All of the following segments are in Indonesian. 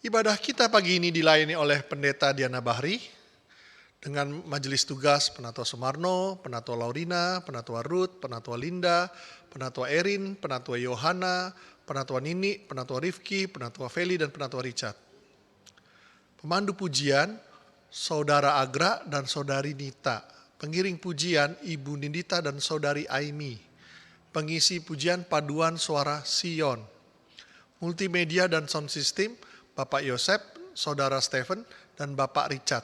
Ibadah kita pagi ini dilayani oleh Pendeta Diana Bahri dengan majelis tugas Penatua Sumarno, Penatua Laurina, Penatua Ruth, Penatua Linda, Penatua Erin, Penatua Yohana, Penatua Nini, Penatua Rifki, Penatua Feli, dan Penatua Richard. Pemandu pujian, Saudara Agra dan Saudari Nita. Pengiring pujian, Ibu Nindita dan Saudari Aimi. Pengisi pujian paduan suara Sion. Multimedia dan sound system, Bapak Yosep, Saudara Stephen, dan Bapak Richard.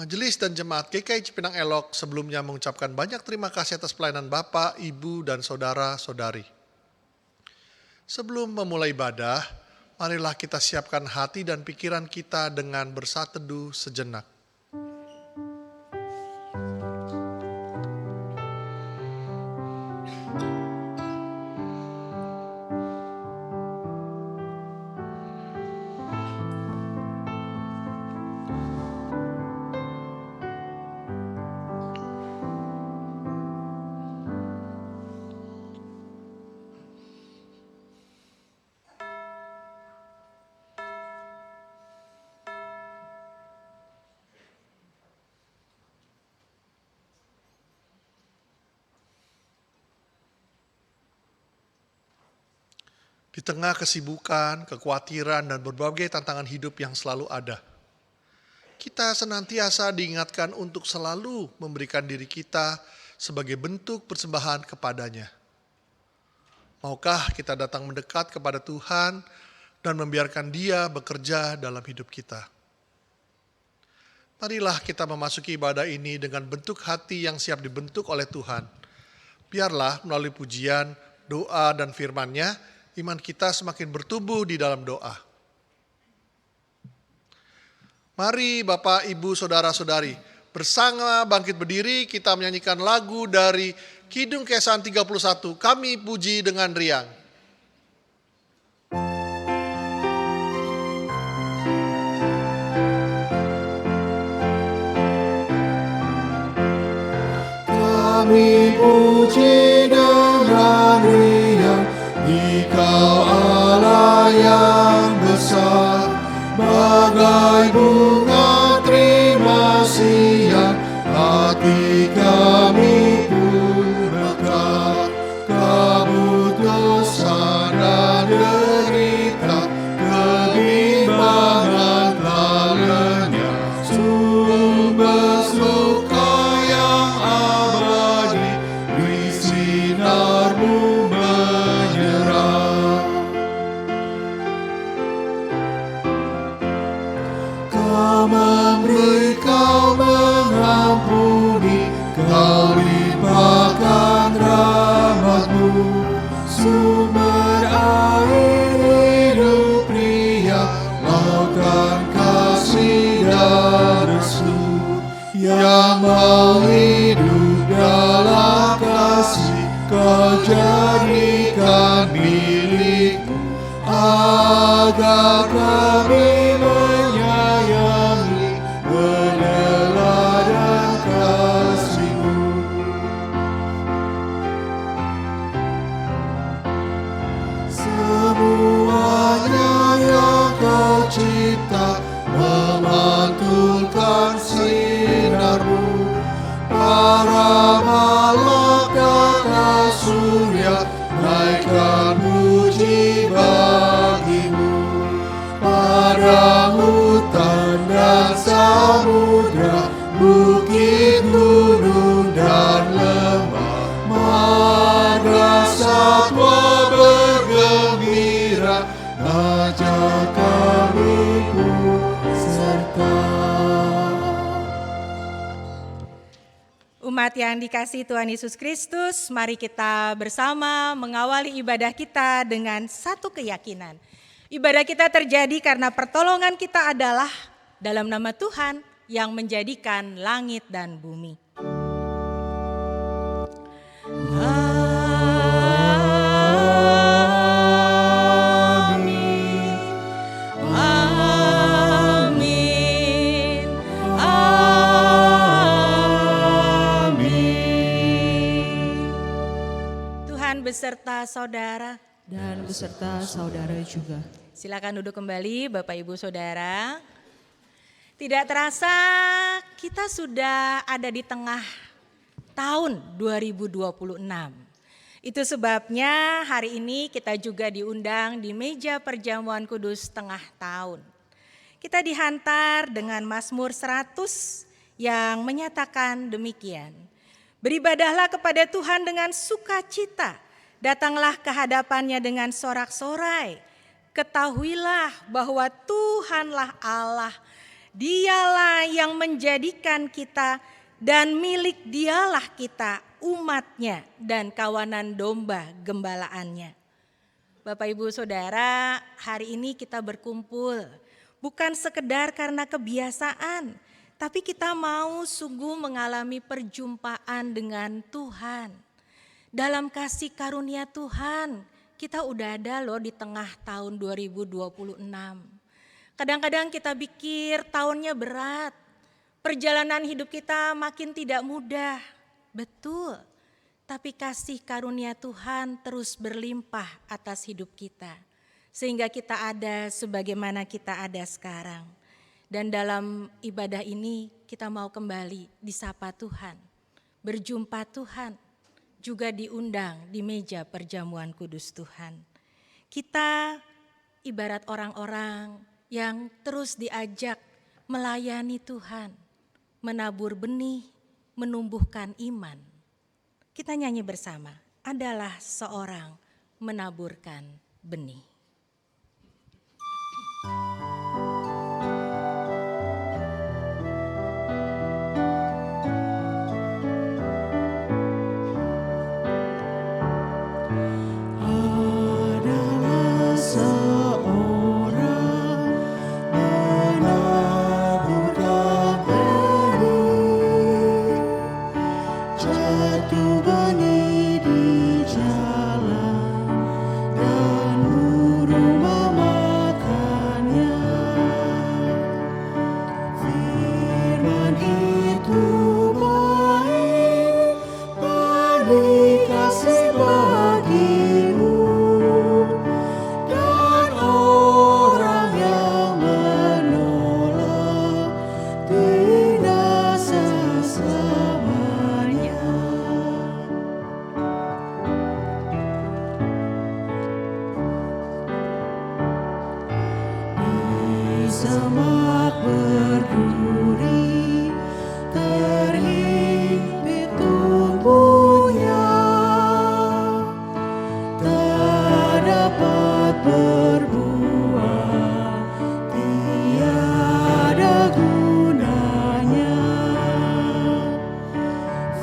Majelis dan jemaat GKI Cipinang Elok sebelumnya mengucapkan banyak terima kasih atas pelayanan Bapak, Ibu, dan Saudara-saudari. Sebelum memulai ibadah, marilah kita siapkan hati dan pikiran kita dengan bersatu teduh sejenak. Di tengah kesibukan, kekhawatiran, dan berbagai tantangan hidup yang selalu ada, kita senantiasa diingatkan untuk selalu memberikan diri kita sebagai bentuk persembahan kepadanya. Maukah kita datang mendekat kepada Tuhan dan membiarkan Dia bekerja dalam hidup kita? Marilah kita memasuki ibadah ini dengan bentuk hati yang siap dibentuk oleh Tuhan. Biarlah melalui pujian, doa, dan firman-Nya, iman kita semakin bertumbuh di dalam doa. Mari Bapak, Ibu, Saudara-saudari, bersama bangkit berdiri kita menyanyikan lagu dari Kidung Kesan 31, Kami Puji Dengan Riang. Kami puji dengan riang, Engkau Allah yang besar, bagai bunga terima siang, hati kami pun mekar. Kabut dosa dan derita, kebimbangan telah lenyap, sumber suka yang abadi di sinar-Mu menyerah. Kau memberi, Kau mengampuni, Kau limpahkan rahmat-Mu, sumber air hidup pria, lautan kasih dan restu, yang mau hidup dalam kasih, Kau jadikan milik-Mu, agar kami menyayangi, meneladan kasih-Mu. Semuanya yang Kau cipta memantulkan sinar-Mu, para malaikat surya naikkan puji bagi-Mu. Pada hutan dan samudra, bukit, gunung, dan lembah, marga satwa bergembira, ajak kami pun serta. Umat yang dikasihi Tuhan Yesus Kristus, mari kita bersama mengawali ibadah kita dengan satu keyakinan. Ibadah kita terjadi karena pertolongan kita adalah dalam nama Tuhan yang menjadikan langit dan bumi. Amin. Amin. Amin. Tuhan beserta saudara dan beserta saudara juga. Silakan duduk kembali Bapak Ibu Saudara. Tidak terasa kita sudah ada di tengah tahun 2026. Itu sebabnya hari ini kita juga diundang di meja perjamuan kudus tengah tahun. Kita dihantar dengan Mazmur 100 yang menyatakan demikian. Beribadahlah kepada Tuhan dengan sukacita, datanglah ke hadapannya dengan sorak-sorai. Ketahuilah bahwa Tuhanlah Allah, Dialah yang menjadikan kita dan milik Dialah kita, umatnya dan kawanan domba gembalaannya. Bapak Ibu Saudara, hari ini kita berkumpul bukan sekedar karena kebiasaan, tapi kita mau sungguh mengalami perjumpaan dengan Tuhan. Dalam kasih karunia Tuhan, kita udah ada loh di tengah tahun 2026. Kadang-kadang kita pikir tahunnya berat, perjalanan hidup kita makin tidak mudah. Betul, tapi kasih karunia Tuhan terus berlimpah atas hidup kita. Sehingga kita ada sebagaimana kita ada sekarang. Dan dalam ibadah ini kita mau kembali disapa Tuhan, berjumpa Tuhan, juga diundang di meja perjamuan kudus Tuhan. Kita ibarat orang-orang yang terus diajak melayani Tuhan, menabur benih, menumbuhkan iman. Kita nyanyi bersama, adalah seorang menaburkan benih. Semak berduri, terhimpit tumbuhnya, tak dapat berbuah, tiada gunanya.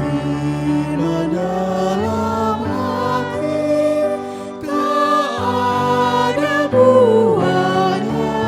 Firman dalam hati, tak ada buahnya.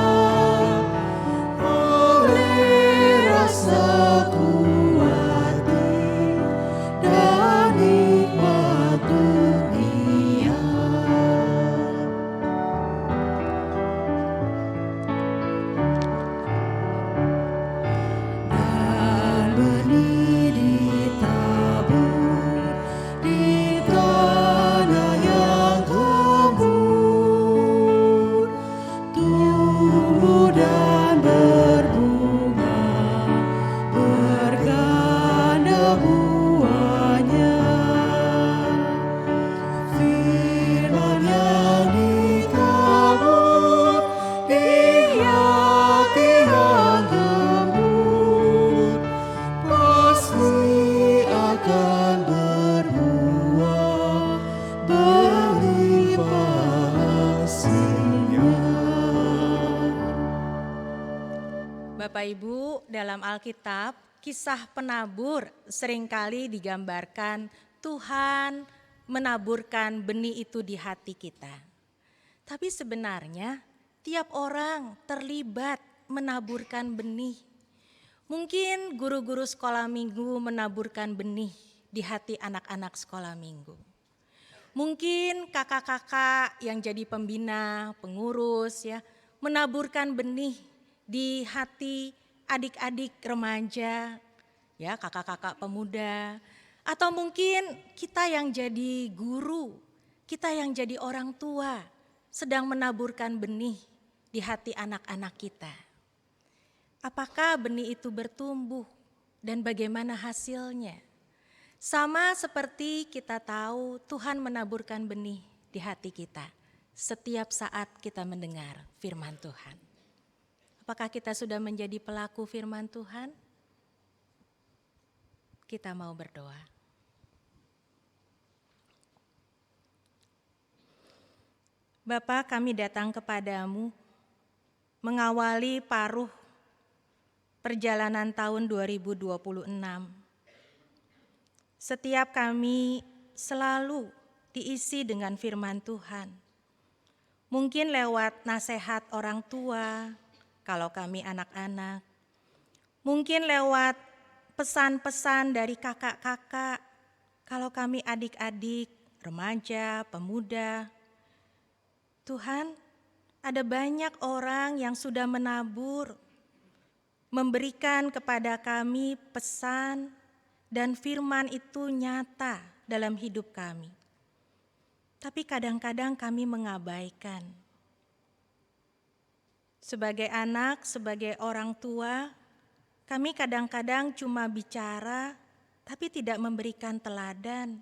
Bapak Ibu, dalam Alkitab, kisah penabur seringkali digambarkan Tuhan menaburkan benih itu di hati kita. Tapi sebenarnya tiap orang terlibat menaburkan benih. Mungkin guru-guru sekolah minggu menaburkan benih di hati anak-anak sekolah minggu. Mungkin kakak-kakak yang jadi pembina, pengurus ya, menaburkan benih di hati adik-adik remaja, ya kakak-kakak pemuda, atau mungkin kita yang jadi guru, kita yang jadi orang tua sedang menaburkan benih di hati anak-anak kita. Apakah benih itu bertumbuh dan bagaimana hasilnya? Sama seperti kita tahu Tuhan menaburkan benih di hati kita setiap saat kita mendengar firman Tuhan. Apakah kita sudah menjadi pelaku firman Tuhan? Kita mau berdoa. Bapa, kami datang kepadamu mengawali paruh perjalanan tahun 2026. Setiap kami selalu diisi dengan firman Tuhan. Mungkin lewat nasihat orang tua, kalau kami anak-anak. Mungkin lewat pesan-pesan dari kakak-kakak, kalau kami adik-adik, remaja, pemuda. Tuhan, ada banyak orang yang sudah menabur, memberikan kepada kami pesan dan firman itu nyata dalam hidup kami. Tapi kadang-kadang kami mengabaikan. Sebagai anak, sebagai orang tua, kami kadang-kadang cuma bicara tapi tidak memberikan teladan.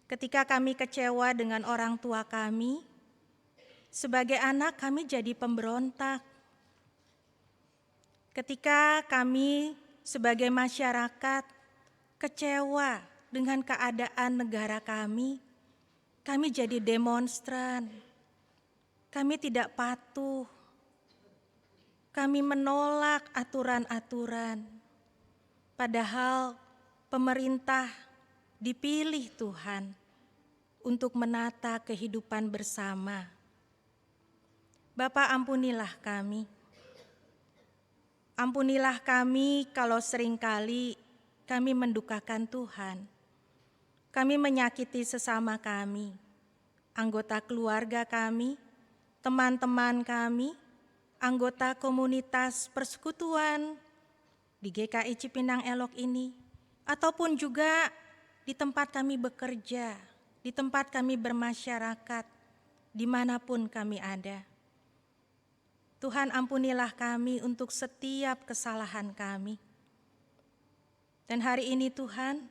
Ketika kami kecewa dengan orang tua kami, sebagai anak kami jadi pemberontak. Ketika kami sebagai masyarakat kecewa dengan keadaan negara kami jadi demonstran. Kami tidak patuh. Kami menolak aturan-aturan. Padahal pemerintah dipilih Tuhan untuk menata kehidupan bersama. Bapa, ampunilah kami. Ampunilah kami kalau seringkali kami mendukakan Tuhan. Kami menyakiti sesama kami, anggota keluarga kami, teman-teman kami, anggota komunitas persekutuan di GKI Cipinang Elok ini, ataupun juga di tempat kami bekerja, di tempat kami bermasyarakat, dimanapun kami ada. Tuhan, ampunilah kami untuk setiap kesalahan kami. Dan hari ini Tuhan,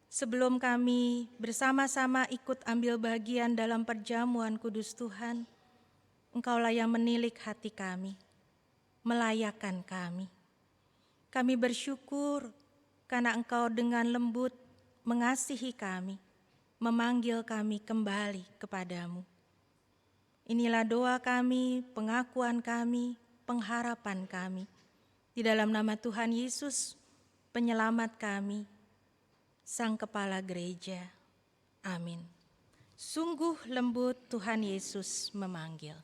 sebelum kami bersama-sama ikut ambil bagian dalam perjamuan kudus Tuhan, Engkaulah yang menilik hati kami, melayakkan kami. Kami bersyukur karena Engkau dengan lembut mengasihi kami, memanggil kami kembali kepadamu. Inilah doa kami, pengakuan kami, pengharapan kami. Di dalam nama Tuhan Yesus, penyelamat kami, Sang Kepala Gereja. Amin. Sungguh lembut Tuhan Yesus memanggil.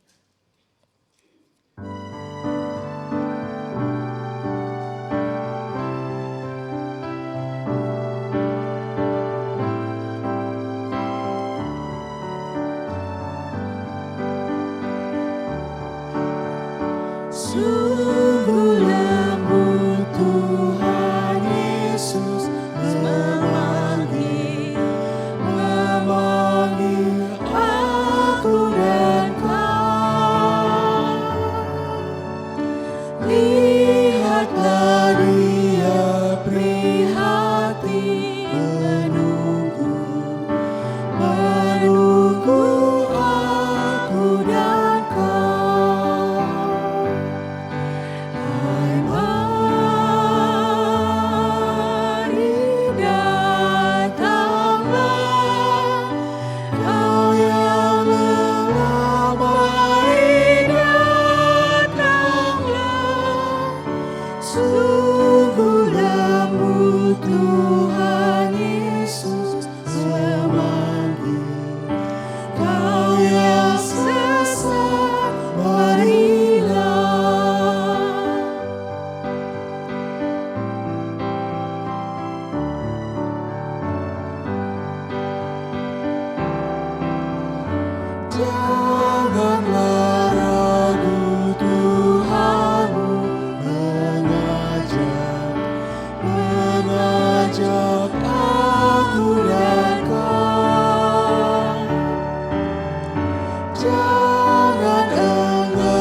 Sungguh lembut Tuhan Yesus memanggil aku dan kau. Lihatlah Dia prihatin menunggu aku dan kau. Sungguh lembut Tuhan Yesus memanggil kau yang sesat, marilah. Janganlah ragu, Tuhanmu mengajak aku dan kau. Jangan enggan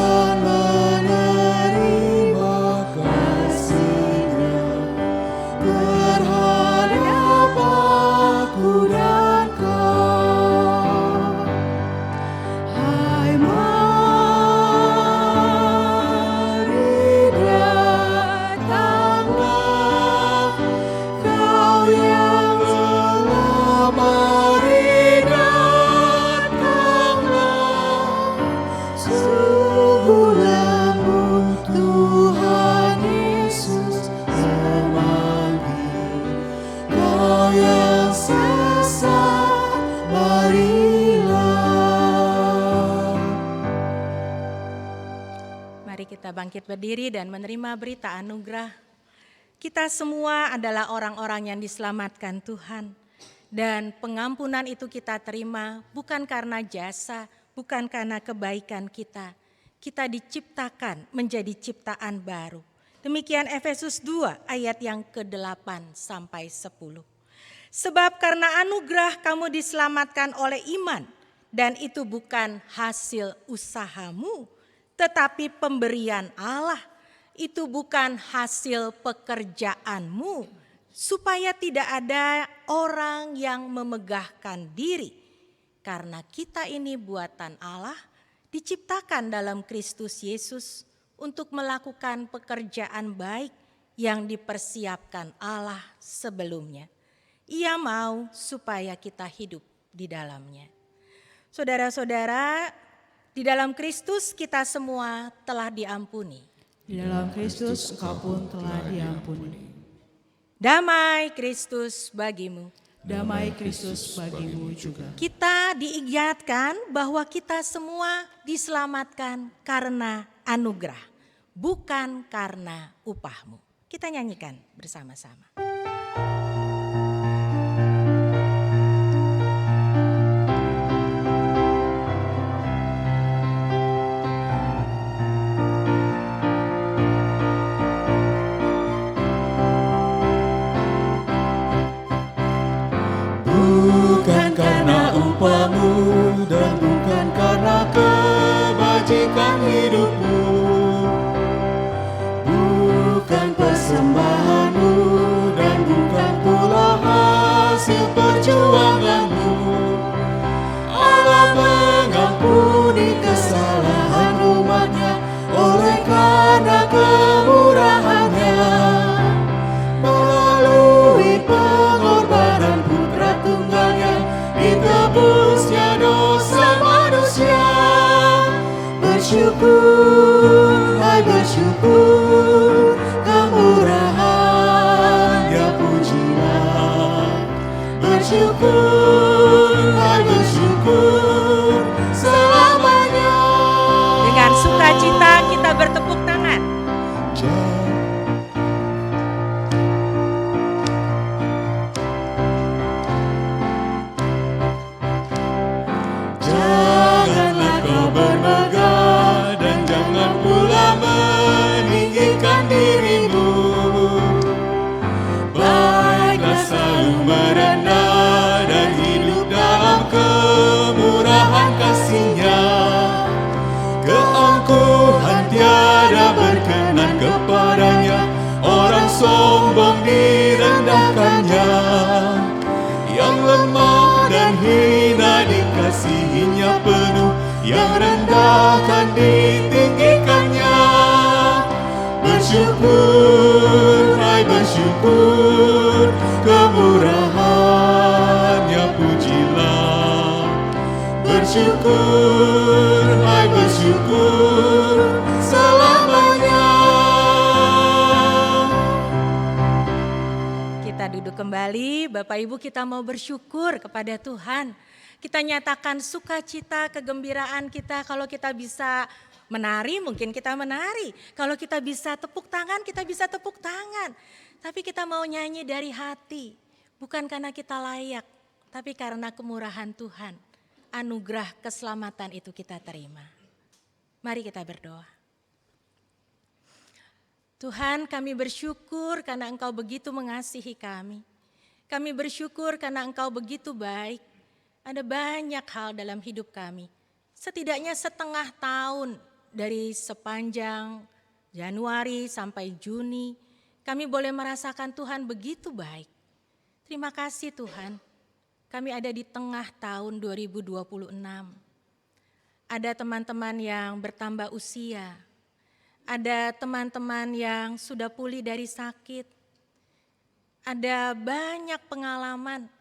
kita bangkit berdiri dan menerima berita anugerah. Kita semua adalah orang-orang yang diselamatkan Tuhan. Dan pengampunan itu kita terima bukan karena jasa, bukan karena kebaikan kita. Kita diciptakan menjadi ciptaan baru. Demikian Efesus 2 ayat yang ke-8 sampai 10. Sebab karena anugerah kamu diselamatkan oleh iman, dan itu bukan hasil usahamu, tetapi pemberian Allah. Itu bukan hasil pekerjaanmu, supaya tidak ada orang yang memegahkan diri. Karena kita ini buatan Allah, diciptakan dalam Kristus Yesus untuk melakukan pekerjaan baik yang dipersiapkan Allah sebelumnya. Ia mau supaya kita hidup di dalamnya. Saudara-saudara, di dalam Kristus kita semua telah diampuni. Di dalam Kristus engkau pun telah diampuni. Damai Kristus bagimu. Damai Kristus bagimu juga. Kita diingatkan bahwa kita semua diselamatkan karena anugerah, bukan karena upahmu. Kita nyanyikan bersama-sama. Bukan karena upahmu dan bukan karena kebajikan hidupmu, bukan persembahanmu dan bukan pula hasil perjuanganmu. Allah mengampuni kesalahan umatnya oleh karena kemurahannya, melalui pengorbanan Putra Tunggalnya ditebusnya dosa manusia. Bersyukur, hai bersyukur, kemurahannya pujilah. Bersyukur, hai bersyukur, selamanya. Dengan sukacita kita bertepuk tangan. Janganlah kau bermegah dan jangan pula meninggikan dirimu. Baiklah selalu merendah dan hidup dalam kemurahan kasih-Nya. Keangkuhan tiada berkenan kepadanya, orang sombong direndahkannya. Yang lemah dan hina dikasihinya penuh, yang rendahkan ditinggikannya. Bersyukur, hai bersyukur, kemurahannya pujilah. Bersyukur, hai bersyukur, selamanya. Kita duduk kembali, Bapak Ibu, kita mau bersyukur kepada Tuhan. Kita nyatakan sukacita, kegembiraan kita. Kalau kita bisa menari, mungkin kita menari. Kalau kita bisa tepuk tangan, kita bisa tepuk tangan. Tapi kita mau nyanyi dari hati. Bukan karena kita layak, tapi karena kemurahan Tuhan. Anugerah keselamatan itu kita terima. Mari kita berdoa. Tuhan, kami bersyukur karena Engkau begitu mengasihi kami. Kami bersyukur karena Engkau begitu baik. Ada banyak hal dalam hidup kami. Setidaknya setengah tahun dari sepanjang Januari sampai Juni, kami boleh merasakan Tuhan begitu baik. Terima kasih Tuhan, kami ada di tengah tahun 2026. Ada teman-teman yang bertambah usia. Ada teman-teman yang sudah pulih dari sakit. Ada banyak pengalaman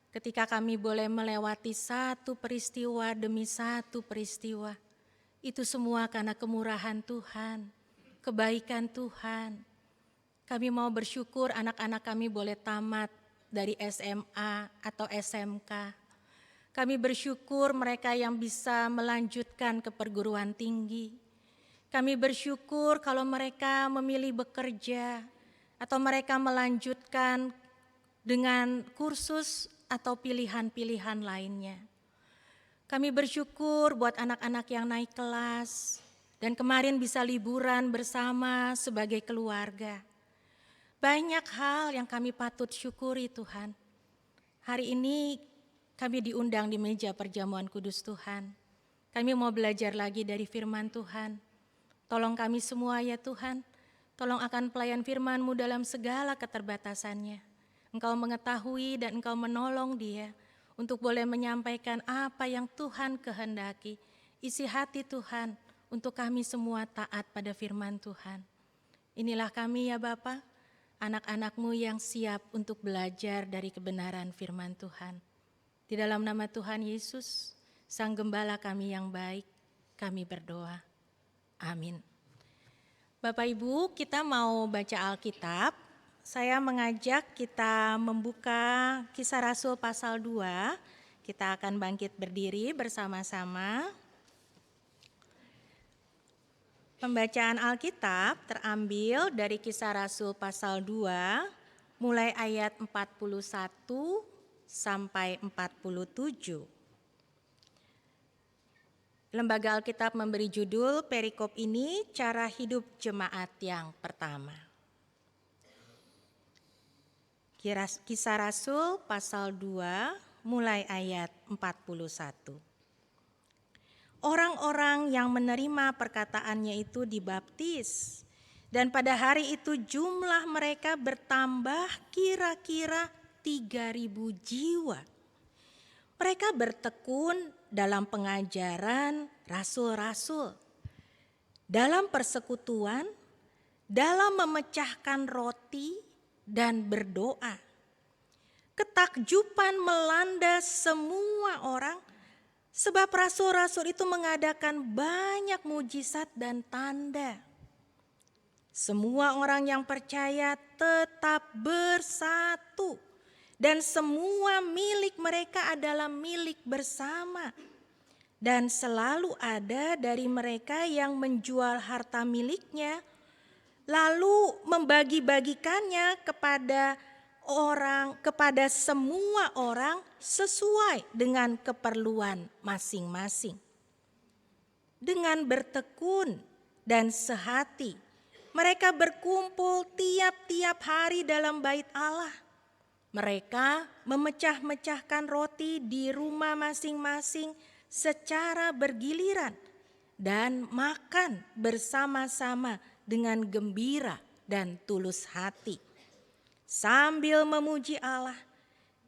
ketika kami boleh melewati satu peristiwa demi satu peristiwa. Itu semua karena kemurahan Tuhan, kebaikan Tuhan. Kami mau bersyukur anak-anak kami boleh tamat dari SMA atau SMK. Kami bersyukur mereka yang bisa melanjutkan ke perguruan tinggi. Kami bersyukur kalau mereka memilih bekerja atau mereka melanjutkan dengan kursus atau pilihan-pilihan lainnya. Kami bersyukur buat anak-anak yang naik kelas dan kemarin bisa liburan bersama sebagai keluarga. Banyak hal yang kami patut syukuri Tuhan. Hari ini kami diundang di meja perjamuan kudus Tuhan. Kami mau belajar lagi dari firman Tuhan. Tolong kami semua ya Tuhan. Tolong akan pelayan firman-Mu dalam segala keterbatasannya. Engkau mengetahui dan Engkau menolong dia untuk boleh menyampaikan apa yang Tuhan kehendaki. Isi hati Tuhan untuk kami semua taat pada firman Tuhan. Inilah kami ya Bapa, anak-anak-Mu yang siap untuk belajar dari kebenaran firman Tuhan. Di dalam nama Tuhan Yesus, Sang Gembala kami yang baik, kami berdoa. Amin. Bapak Ibu, kita mau baca Alkitab. Saya mengajak kita membuka Kisah Rasul pasal 2. Kita akan bangkit berdiri bersama-sama. Pembacaan Alkitab terambil dari Kisah Rasul pasal 2, mulai ayat 41 sampai 47. Lembaga Alkitab memberi judul perikop ini cara hidup jemaat yang pertama. Kisah Rasul pasal 2 mulai ayat 41. Orang-orang yang menerima perkataannya itu dibaptis, dan pada hari itu jumlah mereka bertambah kira-kira 3.000 jiwa. Mereka bertekun dalam pengajaran rasul-rasul, dalam persekutuan, dalam memecahkan roti dan berdoa. Ketakjuban melanda semua orang, sebab rasul-rasul itu mengadakan banyak mujizat dan tanda. Semua orang yang percaya tetap bersatu, dan semua milik mereka adalah milik bersama. Dan selalu ada dari mereka yang menjual harta miliknya, lalu membagi-bagikannya kepada semua orang sesuai dengan keperluan masing-masing. Dengan bertekun dan sehati, mereka berkumpul tiap-tiap hari dalam bait Allah. Mereka memecah-mecahkan roti di rumah masing-masing secara bergiliran dan makan bersama-sama dengan gembira dan tulus hati, sambil memuji Allah,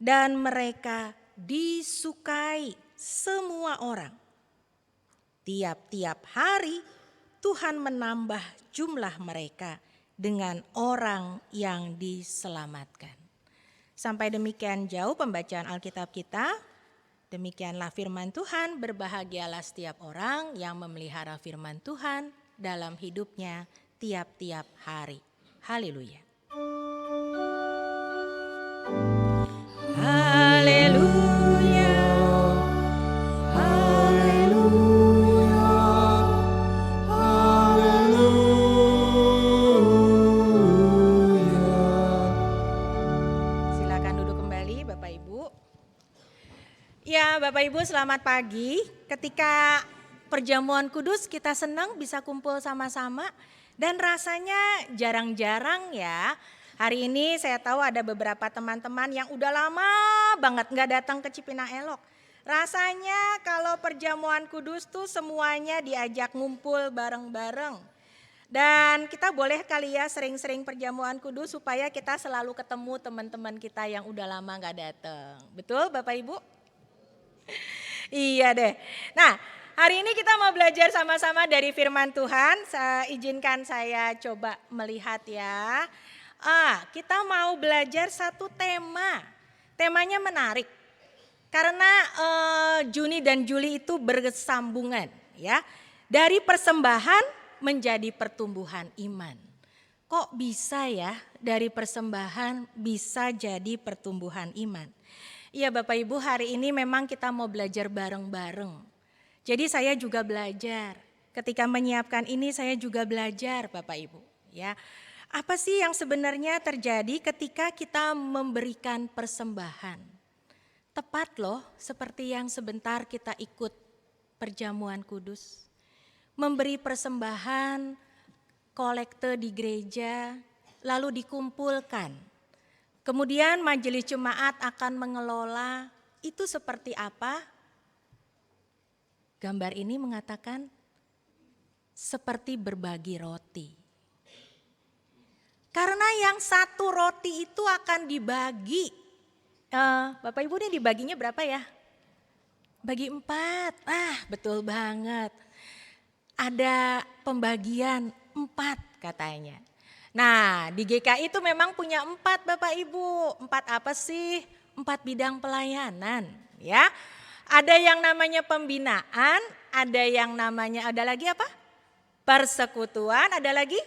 dan mereka disukai semua orang. Tiap-tiap hari Tuhan menambah jumlah mereka dengan orang yang diselamatkan. Sampai demikian jauh pembacaan Alkitab kita. Demikianlah firman Tuhan, berbahagialah setiap orang yang memelihara firman Tuhan dalam hidupnya tiap-tiap hari. Haleluya. Haleluya. Haleluya. Haleluya. Silakan duduk kembali Bapak Ibu. Ya, Bapak Ibu selamat pagi. Ketika perjamuan kudus kita senang bisa kumpul sama-sama. Dan rasanya jarang-jarang ya. Hari ini saya tahu ada beberapa teman-teman yang udah lama banget gak datang ke Cipinang Elok. Rasanya kalau perjamuan kudus tuh semuanya diajak ngumpul bareng-bareng. Dan kita boleh kali ya sering-sering perjamuan kudus supaya kita selalu ketemu teman-teman kita yang udah lama gak datang. Betul Bapak Ibu? Iya deh. Nah, hari ini kita mau belajar sama-sama dari firman Tuhan. Izinkan saya coba melihat ya. Kita mau belajar satu tema. Temanya menarik. Karena Juni dan Juli itu bersambungan ya. Dari persembahan menjadi pertumbuhan iman. Kok bisa ya dari persembahan bisa jadi pertumbuhan iman? Iya Bapak Ibu, hari ini memang kita mau belajar bareng-bareng. Jadi saya juga belajar ketika menyiapkan ini saya juga belajar Bapak Ibu, ya. Apa sih yang sebenarnya terjadi ketika kita memberikan persembahan? Tepat loh, seperti yang sebentar kita ikut perjamuan kudus. Memberi persembahan, kolekte di gereja, lalu dikumpulkan. Kemudian majelis jemaat akan mengelola, itu seperti apa? Gambar ini mengatakan seperti berbagi roti. Karena yang satu roti itu akan dibagi. Bapak Ibu ini dibaginya berapa ya? Bagi 4. Betul banget. Ada pembagian 4 katanya. Nah di GKI itu memang punya 4 Bapak Ibu. 4 apa sih? 4 bidang pelayanan ya. Ada yang namanya pembinaan, ada yang namanya, ada lagi apa? Persekutuan, ada lagi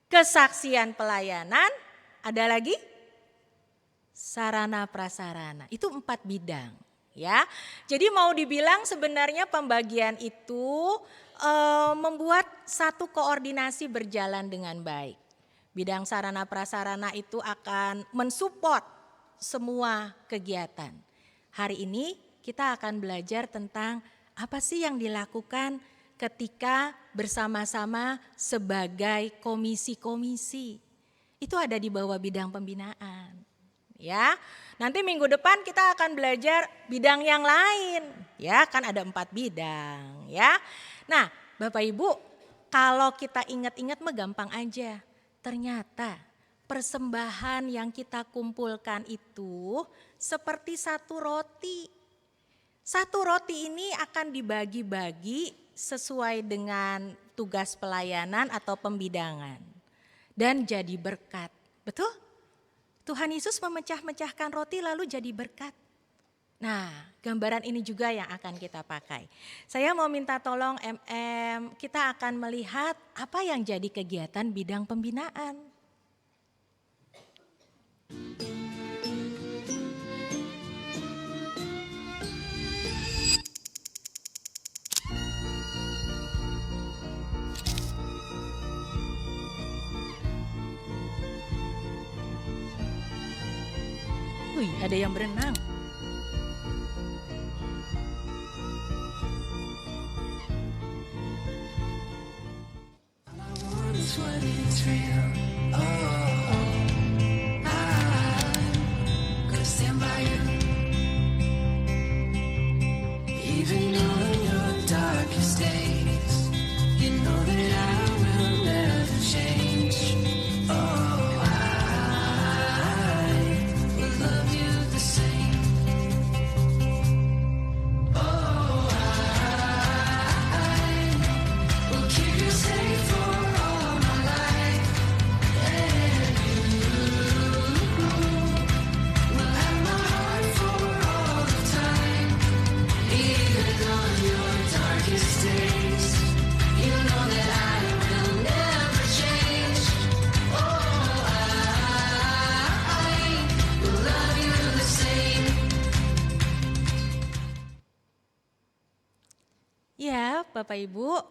kesaksian pelayanan, ada lagi sarana prasarana. Itu 4 bidang ya. Jadi mau dibilang sebenarnya pembagian itu membuat satu koordinasi berjalan dengan baik. Bidang sarana prasarana itu akan mensupport semua kegiatan. Hari ini kita akan belajar tentang apa sih yang dilakukan ketika bersama-sama sebagai komisi-komisi. Itu ada di bawah bidang pembinaan. Ya, nanti minggu depan kita akan belajar bidang yang lain. Ya, kan ada 4 bidang ya. Nah, Bapak Ibu, kalau kita ingat-ingat mah gampang aja. Ternyata persembahan yang kita kumpulkan itu seperti satu roti. Satu roti ini akan dibagi-bagi sesuai dengan tugas pelayanan atau pembidangan. Dan jadi berkat. Betul? Tuhan Yesus memecah-mecahkan roti lalu jadi berkat. Nah, gambaran ini juga yang akan kita pakai. Saya mau minta tolong kita akan melihat apa yang jadi kegiatan bidang pembinaan. Wih, ada yang berenang. Ya, Bapak Ibu,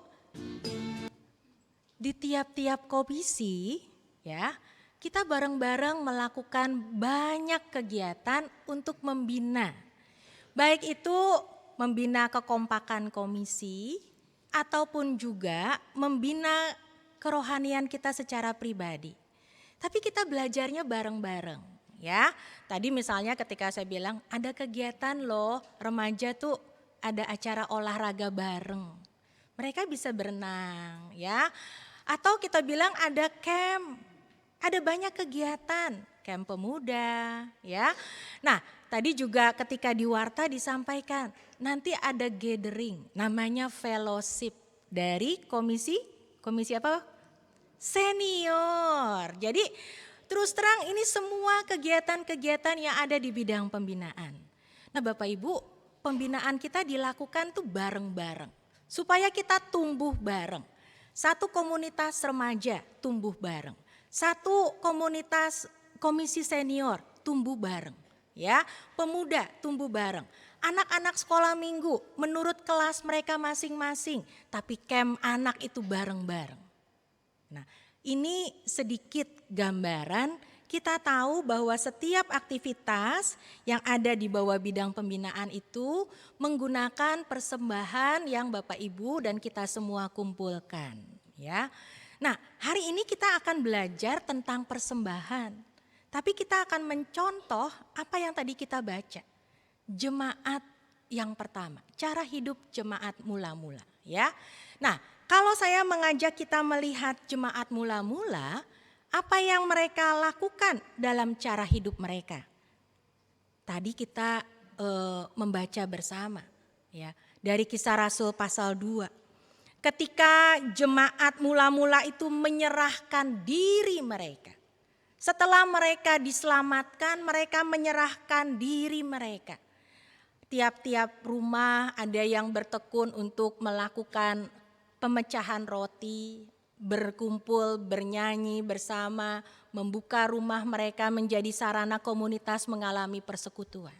di tiap-tiap komisi ya, kita bareng-bareng melakukan banyak kegiatan untuk membina. Baik itu membina kekompakan komisi ataupun juga membina kerohanian kita secara pribadi. Tapi kita belajarnya bareng-bareng ya. Tadi misalnya ketika saya bilang ada kegiatan loh remaja tuh ada acara olahraga bareng. Mereka bisa berenang ya. Atau kita bilang ada camp. Ada banyak kegiatan, camp pemuda ya. Nah, tadi juga ketika di warta disampaikan nanti ada gathering namanya fellowship dari komisi apa? Senior. Jadi terus terang ini semua kegiatan-kegiatan yang ada di bidang pembinaan. Nah, Bapak Ibu, pembinaan kita dilakukan tuh bareng-bareng supaya kita tumbuh bareng. Satu komunitas remaja tumbuh bareng. Satu komunitas komisi senior tumbuh bareng. Ya, pemuda tumbuh bareng. anak-anak sekolah minggu menurut kelas mereka masing-masing, tapi camp anak itu bareng-bareng. Nah, ini sedikit gambaran kita tahu bahwa setiap aktivitas yang ada di bawah bidang pembinaan itu menggunakan persembahan yang Bapak Ibu dan kita semua kumpulkan, ya. Nah, hari ini kita akan belajar tentang persembahan. Tapi kita akan mencontoh apa yang tadi kita baca. Jemaat yang pertama, cara hidup jemaat mula-mula, ya. Nah, kalau saya mengajak kita melihat jemaat mula-mula, apa yang mereka lakukan dalam cara hidup mereka? Tadi kita membaca bersama, ya, dari Kisah Rasul pasal 2. Ketika jemaat mula-mula itu menyerahkan diri mereka. Setelah mereka diselamatkan, mereka menyerahkan diri mereka. Tiap-tiap rumah ada yang bertekun untuk melakukan pemecahan roti, berkumpul, bernyanyi bersama, membuka rumah mereka menjadi sarana komunitas mengalami persekutuan.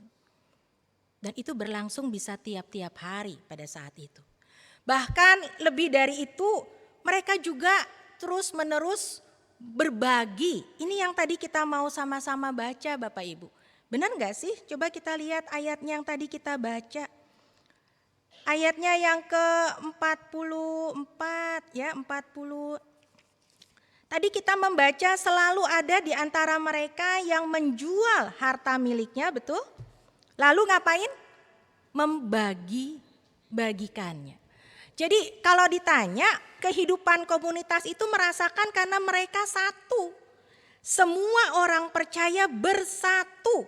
Dan itu berlangsung bisa tiap-tiap hari pada saat itu. Bahkan lebih dari itu, mereka juga terus-menerus berbagi. Ini yang tadi kita mau sama-sama baca Bapak Ibu. Benar gak sih? Coba kita lihat ayatnya yang tadi kita baca. Ayatnya yang ke-44 ya, 40. Tadi kita membaca selalu ada di antara mereka yang menjual harta miliknya, betul? Lalu ngapain? Membagi-bagikannya. Jadi kalau ditanya, kehidupan komunitas itu merasakan karena mereka satu. Semua orang percaya bersatu.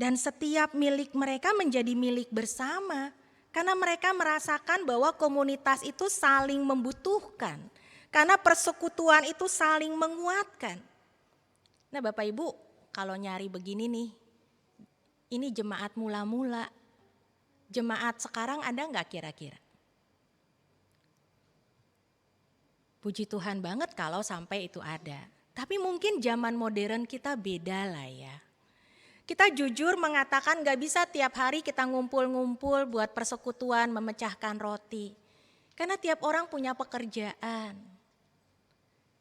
Dan setiap milik mereka menjadi milik bersama. Karena mereka merasakan bahwa komunitas itu saling membutuhkan. Karena persekutuan itu saling menguatkan. Nah Bapak Ibu, kalau nyari begini nih, ini jemaat mula-mula. Jemaat sekarang ada nggak kira-kira? Puji Tuhan banget kalau sampai itu ada. Tapi mungkin zaman modern kita beda lah ya. Kita jujur mengatakan gak bisa tiap hari kita ngumpul-ngumpul buat persekutuan memecahkan roti. Karena tiap orang punya pekerjaan.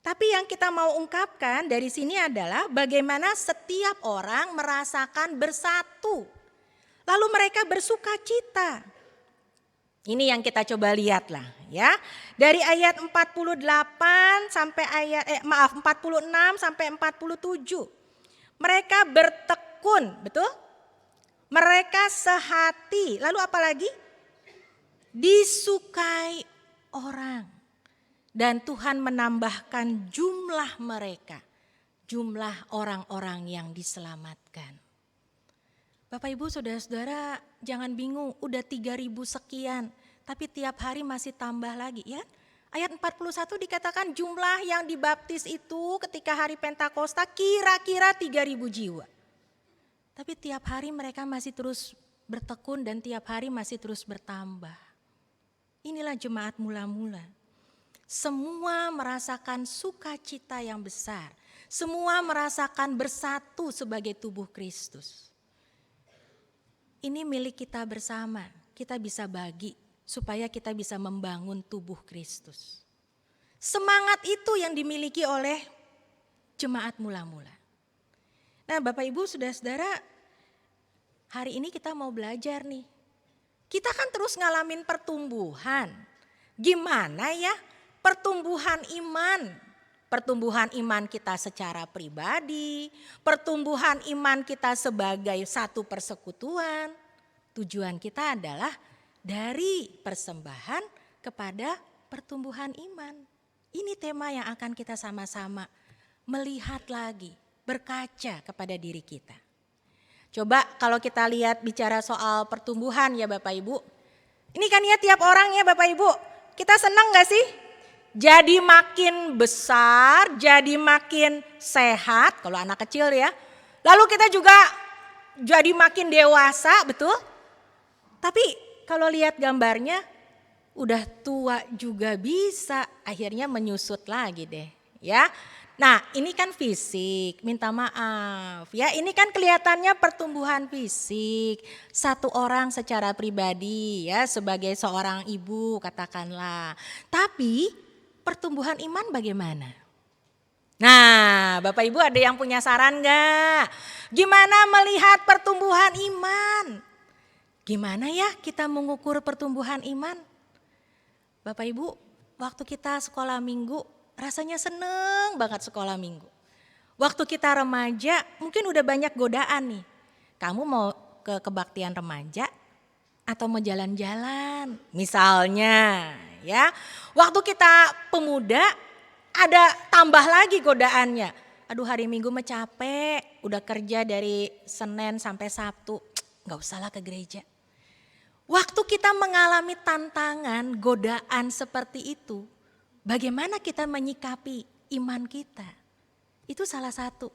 Tapi yang kita mau ungkapkan dari sini adalah bagaimana setiap orang merasakan bersatu. Lalu mereka bersuka cita. Ini yang kita coba lihat lah ya. Dari ayat 48 sampai 46 sampai 47. Mereka bertekun, betul? Mereka sehati. Lalu apa lagi? Disukai orang. Dan Tuhan menambahkan jumlah mereka. Jumlah orang-orang yang diselamatkan. Bapak Ibu saudara-saudara jangan bingung, udah 3.000 sekian. Tapi tiap hari masih tambah lagi ya. Ayat 41 dikatakan jumlah yang dibaptis itu ketika hari Pentakosta kira-kira 3.000 jiwa. Tapi tiap hari mereka masih terus bertekun dan tiap hari masih terus bertambah. Inilah jemaat mula-mula. Semua merasakan sukacita yang besar. Semua merasakan bersatu sebagai tubuh Kristus. Ini milik kita bersama, kita bisa bagi supaya kita bisa membangun tubuh Kristus. Semangat itu yang dimiliki oleh jemaat mula-mula. Nah Bapak Ibu saudara-saudara, hari ini kita mau belajar nih. Kita kan terus ngalamin pertumbuhan. Gimana ya pertumbuhan iman? Pertumbuhan iman kita secara pribadi, pertumbuhan iman kita sebagai satu persekutuan. Tujuan kita adalah dari persembahan kepada pertumbuhan iman. Ini tema yang akan kita sama-sama melihat lagi, berkaca kepada diri kita. Coba kalau kita lihat bicara soal pertumbuhan ya Bapak Ibu. Ini kan ya tiap orang ya Bapak Ibu, kita senang gak sih? Jadi makin besar, jadi makin sehat kalau anak kecil ya. Lalu kita juga jadi makin dewasa, betul? Tapi kalau lihat gambarnya udah tua juga bisa akhirnya menyusut lagi deh ya. Nah, ini kan fisik, minta maaf ya. Ini kan kelihatannya pertumbuhan fisik satu orang secara pribadi ya, sebagai seorang ibu katakanlah. Tapi pertumbuhan iman bagaimana? Nah, Bapak Ibu ada yang punya saran enggak? Gimana melihat pertumbuhan iman? Gimana ya kita mengukur pertumbuhan iman? Bapak Ibu, waktu kita sekolah minggu rasanya seneng banget sekolah minggu. Waktu kita remaja mungkin udah banyak godaan nih. Kamu mau ke kebaktian remaja atau mau jalan-jalan? Misalnya ya. Waktu kita pemuda ada tambah lagi godaannya. Aduh hari minggu mah capek, udah kerja dari Senin sampai Sabtu. Gak usahlah ke gereja. Waktu kita mengalami tantangan, godaan seperti itu, bagaimana kita menyikapi iman kita? Itu salah satu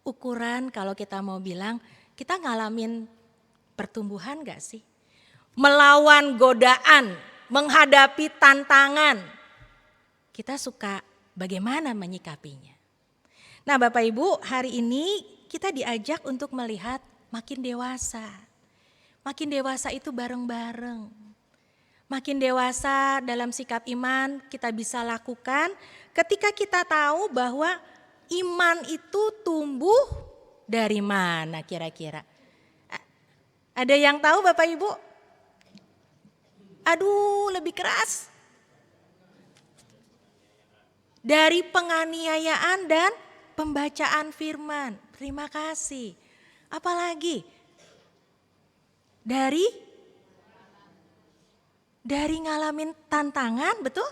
ukuran kalau kita mau bilang kita ngalamin pertumbuhan gak sih? Melawan godaan, menghadapi tantangan, kita suka bagaimana menyikapinya? Nah Bapak Ibu, hari ini kita diajak untuk melihat makin dewasa. Makin dewasa itu bareng-bareng. Makin dewasa dalam sikap iman kita bisa lakukan ketika kita tahu bahwa iman itu tumbuh dari mana kira-kira. Ada yang tahu Bapak Ibu? Aduh lebih keras. Dari penganiayaan dan pembacaan firman. Terima kasih. Apalagi? Dari ngalamin tantangan, betul?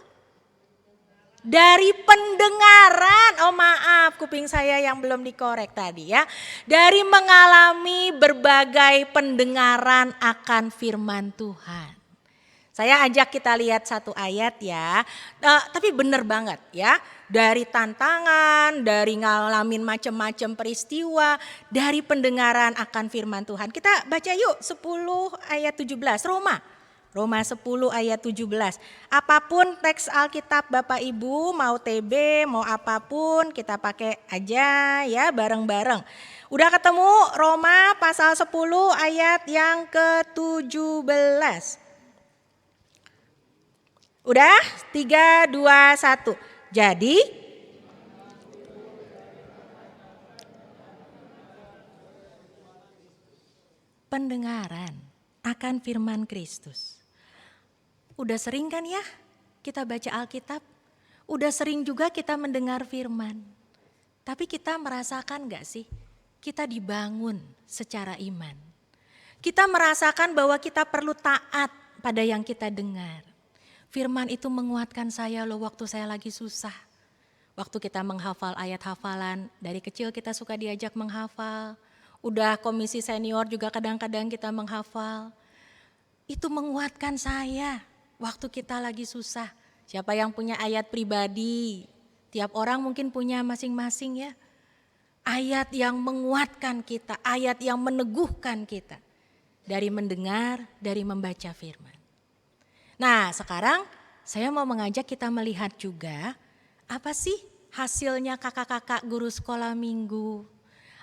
Dari pendengaran, oh maaf kuping saya yang belum dikorek tadi ya. Dari mengalami berbagai pendengaran akan firman Tuhan. Saya ajak kita lihat satu ayat ya, tapi benar banget ya. Dari tantangan, dari ngalamin macam-macam peristiwa, dari pendengaran akan firman Tuhan. Kita baca yuk 10 ayat 17 Roma 10 ayat 17. Apapun teks Alkitab Bapak Ibu, mau TB, mau apapun kita pakai aja ya bareng-bareng. Udah ketemu Roma pasal 10 ayat yang ke-17. Udah? 3, 2, 1. Jadi pendengaran akan firman Kristus. Udah sering kan ya kita baca Alkitab? Udah sering juga kita mendengar firman. Tapi kita merasakan gak sih kita dibangun secara iman? Kita merasakan bahwa kita perlu taat pada yang kita dengar. Firman itu menguatkan saya loh waktu saya lagi susah. Waktu kita menghafal ayat hafalan, dari kecil kita suka diajak menghafal. Udah komisi senior juga kadang-kadang kita menghafal. Itu menguatkan saya waktu kita lagi susah. Siapa yang punya ayat pribadi? Tiap orang mungkin punya masing-masing ya. Ayat yang menguatkan kita, ayat yang meneguhkan kita. Dari mendengar, dari membaca firman. Nah sekarang saya mau mengajak kita melihat juga apa sih hasilnya kakak-kakak guru sekolah minggu.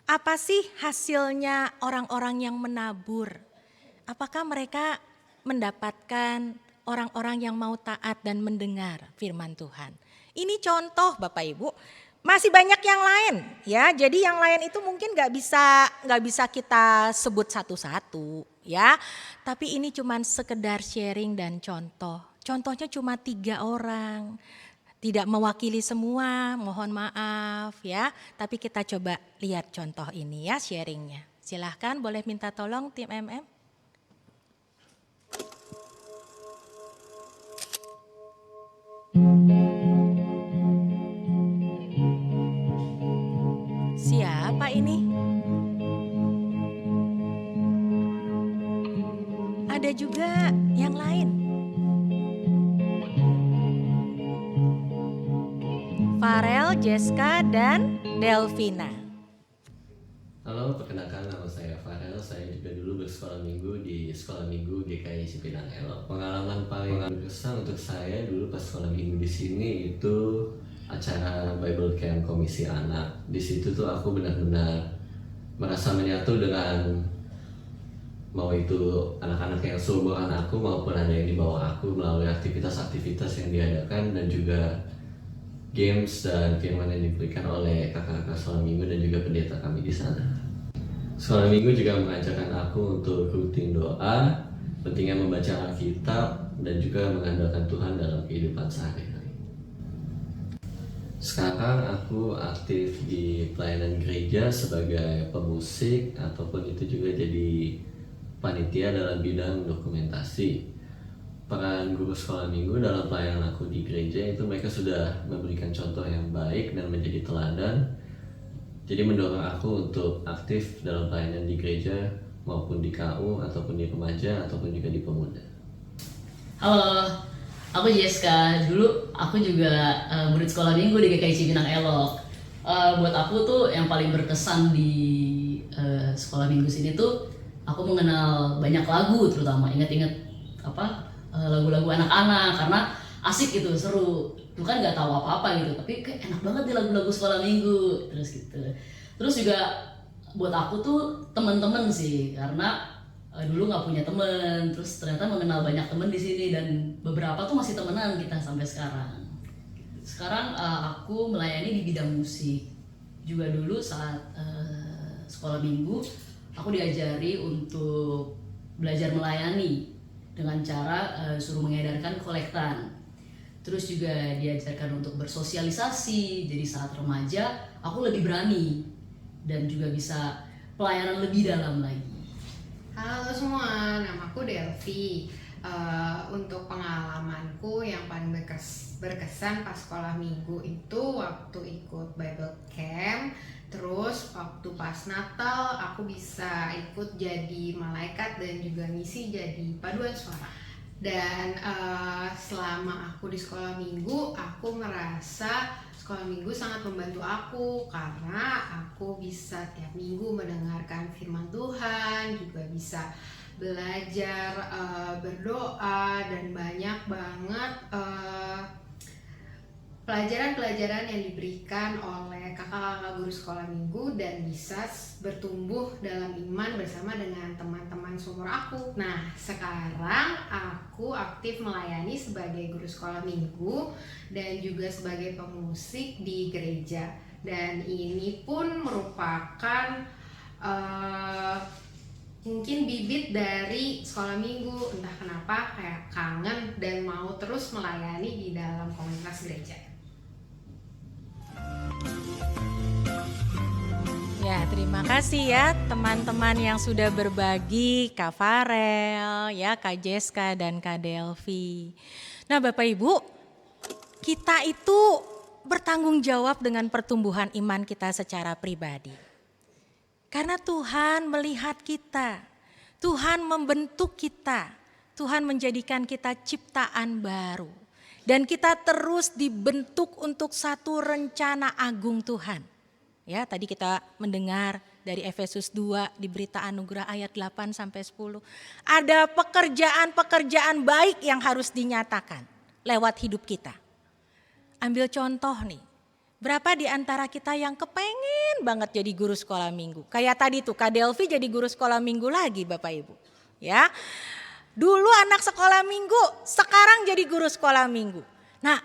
Apa sih hasilnya orang-orang yang menabur. Apakah mereka mendapatkan orang-orang yang mau taat dan mendengar firman Tuhan. Ini contoh Bapak Ibu. Masih banyak yang lain ya. Jadi yang lain itu mungkin gak bisa kita sebut satu-satu ya. Tapi ini cuma sekedar sharing dan contoh. Contohnya cuma 3 orang. Tidak mewakili semua, mohon maaf ya. Tapi kita coba lihat contoh ini ya sharingnya. Silahkan boleh minta tolong tim MM. Siapa ini? Ada juga yang lain. Farel, Jessica, dan Delvina. Halo, perkenalkan nama saya Farel. Saya juga dulu bersekolah minggu di Sekolah Minggu GKI Cipinang Elok. Pengalaman paling berkesan untuk saya dulu pas sekolah minggu di sini itu acara Bible Camp Komisi Anak. Di situ tuh aku benar-benar merasa menyatu dengan mau itu anak-anak yang seumuran aku maupun ada yang di bawah aku melalui aktivitas-aktivitas yang diadakan dan juga games dan firman yang diberikan oleh kakak-kakak sekolah minggu dan juga pendeta kami di sana. Sekolah minggu juga mengajarkan aku untuk rutin doa, pentingnya membaca Alkitab dan juga mengandalkan Tuhan dalam kehidupan sehari-hari. Sekarang aku aktif di pelayanan gereja sebagai pemusik ataupun itu juga jadi panitia dalam bidang dokumentasi. Peran guru sekolah minggu dalam pelayanan aku di gereja itu mereka sudah memberikan contoh yang baik dan menjadi teladan. Jadi mendorong aku untuk aktif dalam pelayanan di gereja maupun di KU ataupun di remaja ataupun juga di pemuda. Halo, aku Jessica. Dulu aku juga murid sekolah minggu di GKI Cipinang Elok. Buat aku tuh yang paling berkesan di sekolah minggu sini tuh aku mengenal banyak lagu, terutama ingat-ingat lagu-lagu anak-anak karena asik gitu, seru. Lu kan nggak tahu apa-apa gitu, tapi kayak enak banget di lagu-lagu sekolah minggu terus gitu. Terus juga buat aku tuh teman-teman sih, karena dulu nggak punya teman, terus ternyata mengenal banyak teman di sini dan beberapa tuh masih temenan kita sampai sekarang. Sekarang aku melayani di bidang musik. Juga dulu saat sekolah minggu aku diajari untuk belajar melayani dengan cara suruh mengedarkan kolektan. Terus juga diajarkan untuk bersosialisasi. Jadi saat remaja aku lebih berani dan juga bisa pelayanan lebih dalam lagi. Halo semua, namaku Delvi. Untuk pengalamanku yang paling berkesan pas sekolah minggu itu waktu ikut Bible Camp. Terus waktu pas Natal aku bisa ikut jadi malaikat dan juga ngisi jadi paduan suara. Dan selama aku di sekolah minggu, aku merasa sekolah minggu sangat membantu aku karena aku bisa tiap minggu mendengarkan firman Tuhan, juga bisa belajar berdoa dan banyak banget pelajaran-pelajaran yang diberikan oleh kakak-kakak guru sekolah minggu dan bisa bertumbuh dalam iman bersama dengan teman-teman seumur aku. Nah, sekarang aku aktif melayani sebagai guru sekolah minggu dan juga sebagai pemusik di gereja. Dan ini pun merupakan mungkin bibit dari sekolah minggu. Entah kenapa kayak kangen dan mau terus melayani di dalam komunitas gereja. Ya, terima kasih ya teman-teman yang sudah berbagi, Kak Farel, ya Kak Jessica dan Kak Delvi. Nah Bapak Ibu, kita itu bertanggung jawab dengan pertumbuhan iman kita secara pribadi. Karena Tuhan melihat kita, Tuhan membentuk kita, Tuhan menjadikan kita ciptaan baru. Dan kita terus dibentuk untuk satu rencana agung Tuhan. Ya, tadi kita mendengar dari Efesus 2 di berita anugerah ayat 8 sampai 10. Ada pekerjaan-pekerjaan baik yang harus dinyatakan lewat hidup kita. Ambil contoh nih, berapa di antara kita yang kepengen banget jadi guru sekolah minggu? Kayak tadi tuh Kak Delvi jadi guru sekolah minggu lagi Bapak Ibu. Ya, dulu anak sekolah minggu, sekarang jadi guru sekolah minggu. Nah,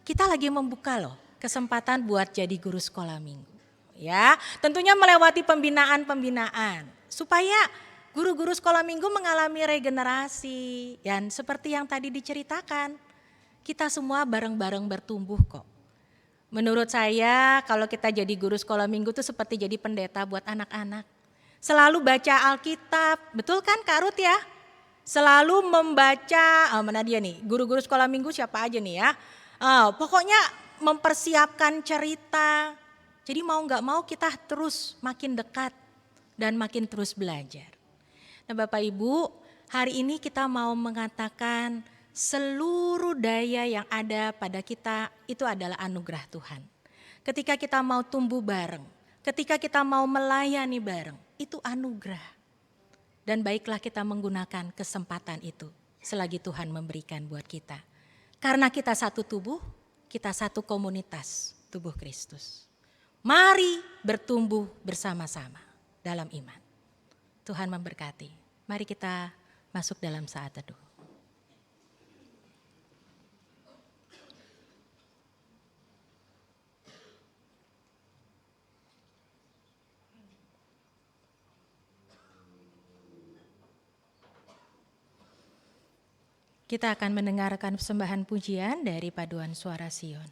kita lagi membuka loh kesempatan buat jadi guru sekolah minggu. Ya, tentunya melewati pembinaan-pembinaan supaya guru-guru sekolah minggu mengalami regenerasi. Dan seperti yang tadi diceritakan, kita semua bareng-bareng bertumbuh kok. Menurut saya kalau kita jadi guru sekolah minggu itu seperti jadi pendeta buat anak-anak. Selalu baca Alkitab, betul kan Kak Ruth ya? Selalu membaca, mana dia nih, guru-guru sekolah minggu siapa aja nih ya. Pokoknya mempersiapkan cerita. Jadi mau gak mau kita terus makin dekat dan makin terus belajar. Nah Bapak Ibu, hari ini kita mau mengatakan seluruh daya yang ada pada kita itu adalah anugerah Tuhan. Ketika kita mau tumbuh bareng, ketika kita mau melayani bareng, itu anugerah. Dan baiklah kita menggunakan kesempatan itu selagi Tuhan memberikan buat kita. Karena kita satu tubuh, kita satu komunitas tubuh Kristus. Mari bertumbuh bersama-sama dalam iman. Tuhan memberkati. Mari kita masuk dalam saat teduh. Kita akan mendengarkan persembahan pujian dari Paduan Suara Sion.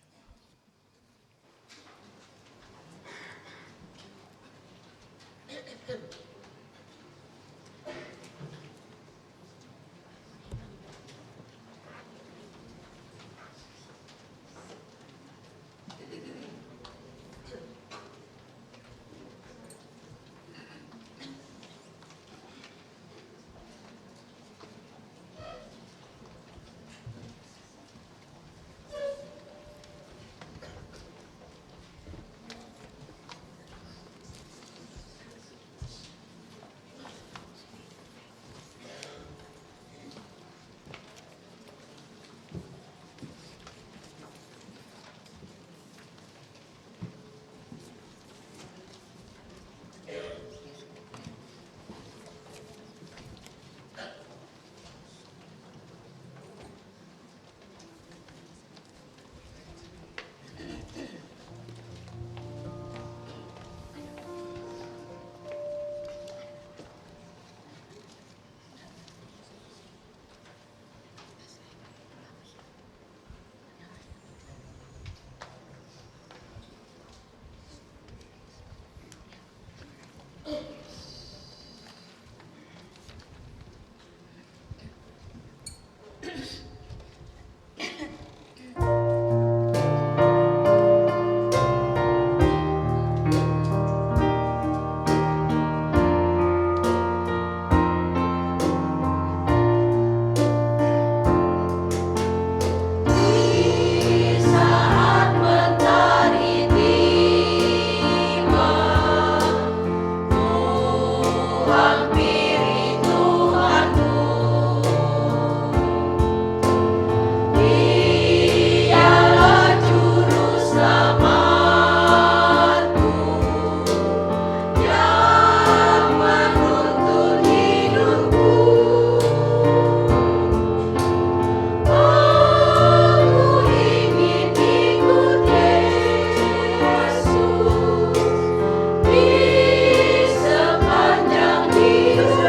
Di sepanjang hidup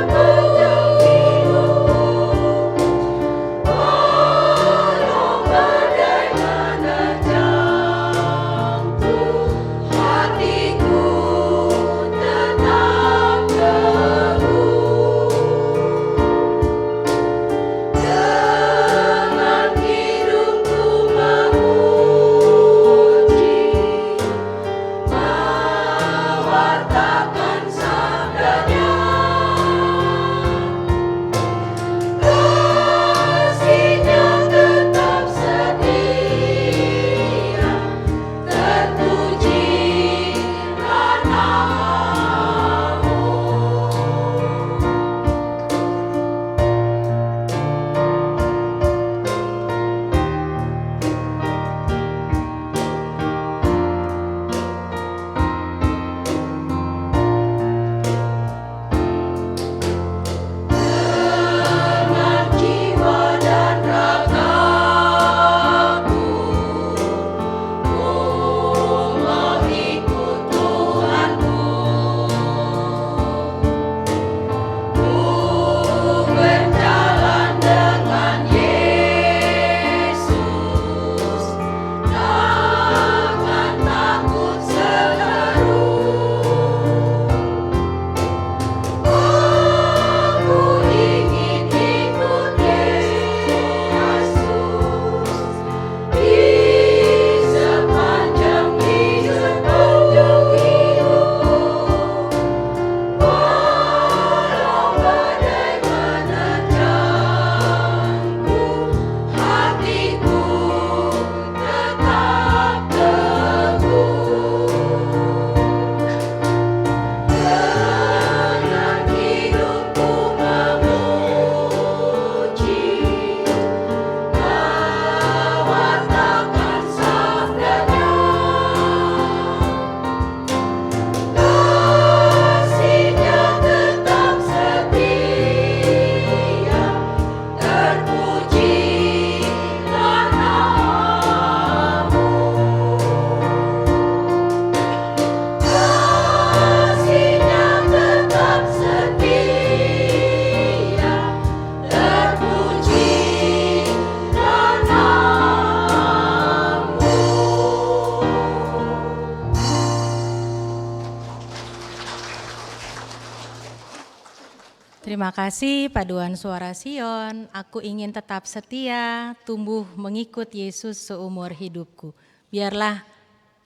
Terima kasih paduan suara Sion, aku ingin tetap setia, tumbuh mengikut Yesus seumur hidupku. Biarlah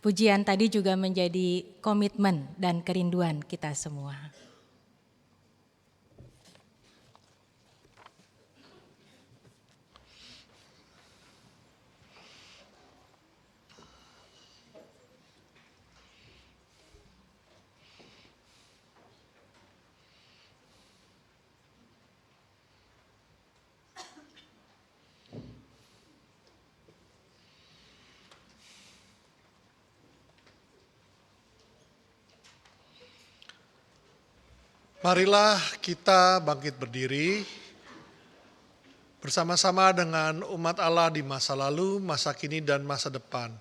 pujian tadi juga menjadi komitmen dan kerinduan kita semua. Marilah kita bangkit berdiri bersama-sama dengan umat Allah di masa lalu, masa kini, dan masa depan.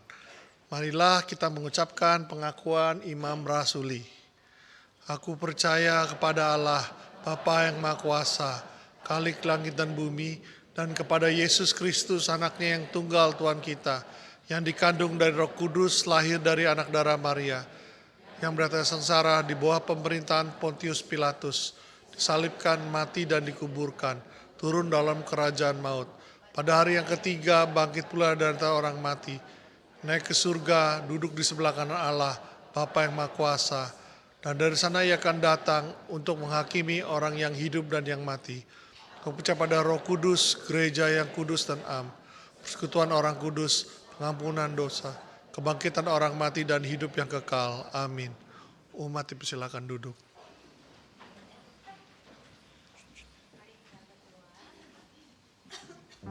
Marilah kita mengucapkan pengakuan imam rasuli. Aku percaya kepada Allah, Bapa yang Maha Kuasa, Khalik langit dan bumi, dan kepada Yesus Kristus, anaknya yang tunggal Tuhan kita, yang dikandung dari Roh Kudus, lahir dari anak darah Maria, yang berada sengsara di bawah pemerintahan Pontius Pilatus, disalibkan, mati dan dikuburkan, turun dalam kerajaan maut. Pada hari yang ketiga bangkit pula dari antara orang mati, naik ke surga, duduk di sebelah kanan Allah, Bapa yang Maha Kuasa, dan dari sana ia akan datang untuk menghakimi orang yang hidup dan yang mati. Aku percaya pada Roh Kudus, gereja yang kudus dan am, persekutuan orang kudus, pengampunan dosa, kebangkitan orang mati dan hidup yang kekal. Amin. Umat dipersilakan duduk.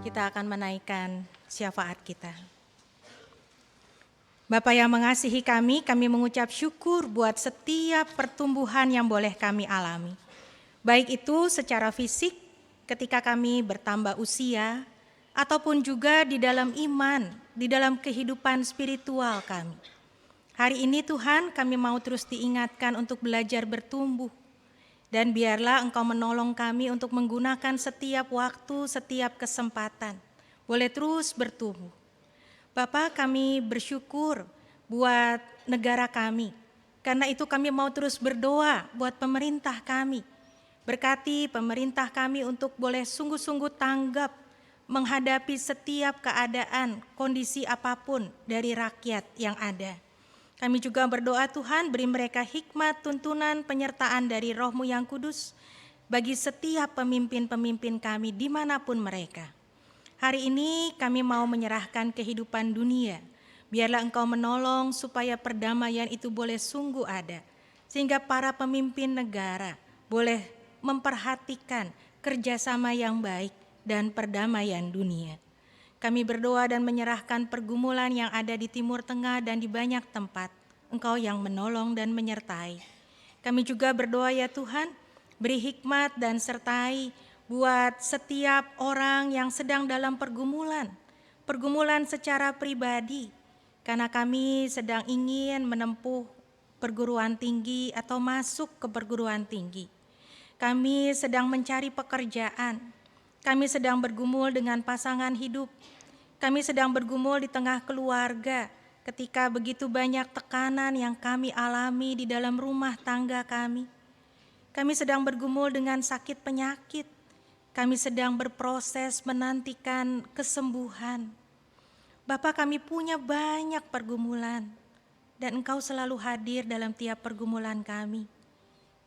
Kita akan menaikkan syafaat kita. Bapa yang mengasihi kami mengucap syukur buat setiap pertumbuhan yang boleh kami alami. Baik itu secara fisik ketika kami bertambah usia, ataupun juga di dalam iman, di dalam kehidupan spiritual kami. Hari ini Tuhan, kami mau terus diingatkan untuk belajar bertumbuh. Dan biarlah Engkau menolong kami untuk menggunakan setiap waktu, setiap kesempatan. Boleh terus bertumbuh. Bapa, kami bersyukur buat negara kami. Karena itu kami mau terus berdoa buat pemerintah kami. Berkati pemerintah kami untuk boleh sungguh-sungguh tanggap menghadapi setiap keadaan, kondisi apapun dari rakyat yang ada. Kami juga berdoa Tuhan beri mereka hikmat, tuntunan, penyertaan dari Roh-Mu yang kudus bagi setiap pemimpin-pemimpin kami dimanapun mereka. Hari ini kami mau menyerahkan kehidupan dunia. Biarlah Engkau menolong supaya perdamaian itu boleh sungguh ada. Sehingga para pemimpin negara boleh memperhatikan kerjasama yang baik dan perdamaian dunia. Kami berdoa dan menyerahkan pergumulan yang ada di Timur Tengah dan di banyak tempat. Engkau yang menolong dan menyertai. Kami juga berdoa ya Tuhan, beri hikmat dan sertai buat setiap orang yang sedang dalam pergumulan secara pribadi. Karena kami sedang ingin menempuh perguruan tinggi atau masuk ke perguruan tinggi. Kami sedang mencari pekerjaan. Kami sedang bergumul dengan pasangan hidup. Kami sedang bergumul di tengah keluarga ketika begitu banyak tekanan yang kami alami di dalam rumah tangga kami. Kami sedang bergumul dengan sakit penyakit. Kami sedang berproses menantikan kesembuhan. Bapa, kami punya banyak pergumulan dan Engkau selalu hadir dalam tiap pergumulan kami.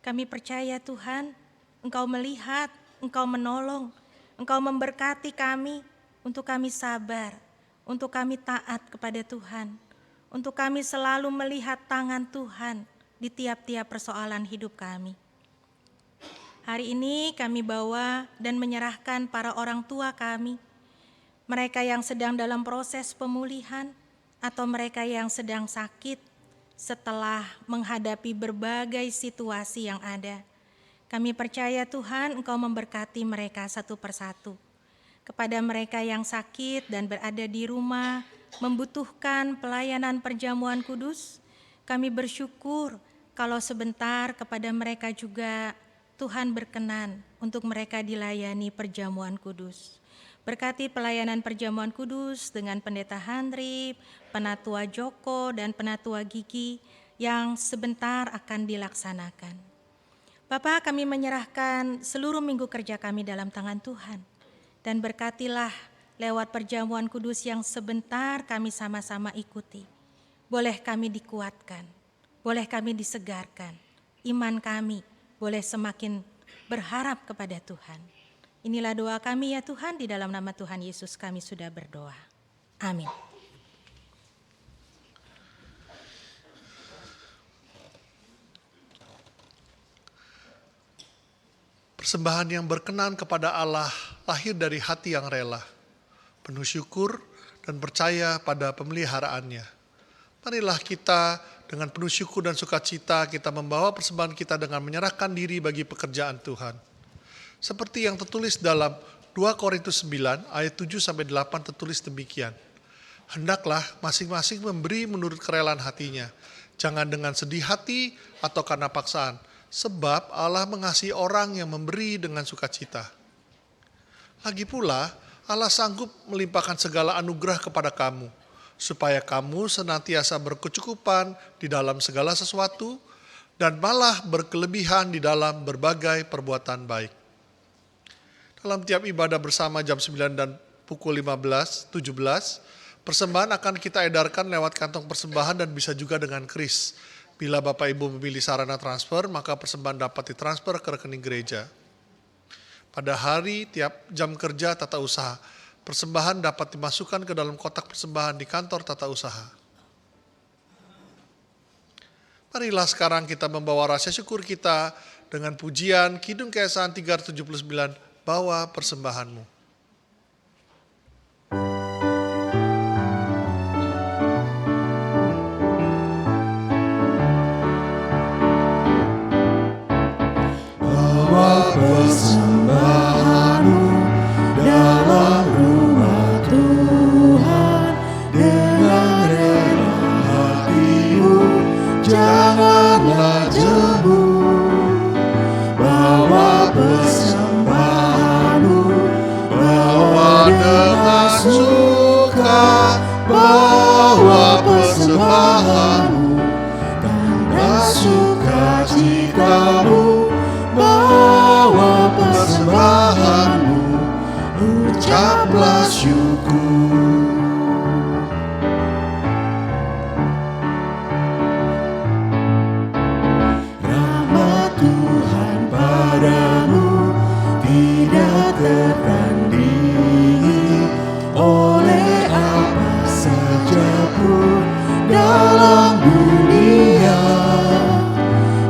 Kami percaya Tuhan, Engkau melihat, Engkau menolong, Engkau memberkati kami, untuk kami sabar, untuk kami taat kepada Tuhan, untuk kami selalu melihat tangan Tuhan di tiap-tiap persoalan hidup kami. Hari ini kami bawa dan menyerahkan para orang tua kami, mereka yang sedang dalam proses pemulihan atau mereka yang sedang sakit setelah menghadapi berbagai situasi yang ada. Kami percaya Tuhan Engkau memberkati mereka satu persatu. Kepada mereka yang sakit dan berada di rumah, membutuhkan pelayanan perjamuan kudus, kami bersyukur kalau sebentar kepada mereka juga Tuhan berkenan untuk mereka dilayani perjamuan kudus. Berkati pelayanan perjamuan kudus dengan Pendeta Handrip, Penatua Joko, dan Penatua Gigi yang sebentar akan dilaksanakan. Bapa, kami menyerahkan seluruh minggu kerja kami dalam tangan Tuhan. Dan berkatilah lewat perjamuan kudus yang sebentar kami sama-sama ikuti. Boleh kami dikuatkan, boleh kami disegarkan. Iman kami boleh semakin berharap kepada Tuhan. Inilah doa kami ya Tuhan, di dalam nama Tuhan Yesus kami sudah berdoa. Amin. Persembahan yang berkenan kepada Allah lahir dari hati yang rela, penuh syukur dan percaya pada pemeliharaannya. Marilah kita dengan penuh syukur dan sukacita kita membawa persembahan kita dengan menyerahkan diri bagi pekerjaan Tuhan. Seperti yang tertulis dalam 2 Korintus 9 ayat 7-8 tertulis demikian. Hendaklah masing-masing memberi menurut kerelaan hatinya, jangan dengan sedih hati atau karena paksaan, sebab Allah mengasihi orang yang memberi dengan sukacita. Lagi pula, Allah sanggup melimpahkan segala anugerah kepada kamu, supaya kamu senantiasa berkecukupan di dalam segala sesuatu, dan malah berkelebihan di dalam berbagai perbuatan baik. Dalam tiap ibadah bersama jam 9 dan pukul 17, persembahan akan kita edarkan lewat kantong persembahan dan bisa juga dengan kris. Bila Bapak Ibu memilih sarana transfer, maka persembahan dapat ditransfer ke rekening gereja. Pada hari tiap jam kerja tata usaha, persembahan dapat dimasukkan ke dalam kotak persembahan di kantor tata usaha. Marilah sekarang kita membawa rasa syukur kita dengan pujian Kidung Keesahan 379, bawa persembahanmu. Persembahanmu dalam rumah Tuhan, dengan rela hatimu janganlah jemu. Bawa persembahanmu, bawa dengan suka, bawa persembahanmu, tanda sukacitamu. Bawa persembahanmu, ucaplah syukur. Rahmat Tuhan padamu tidak tertandingi oleh apa saja pun dalam dunia.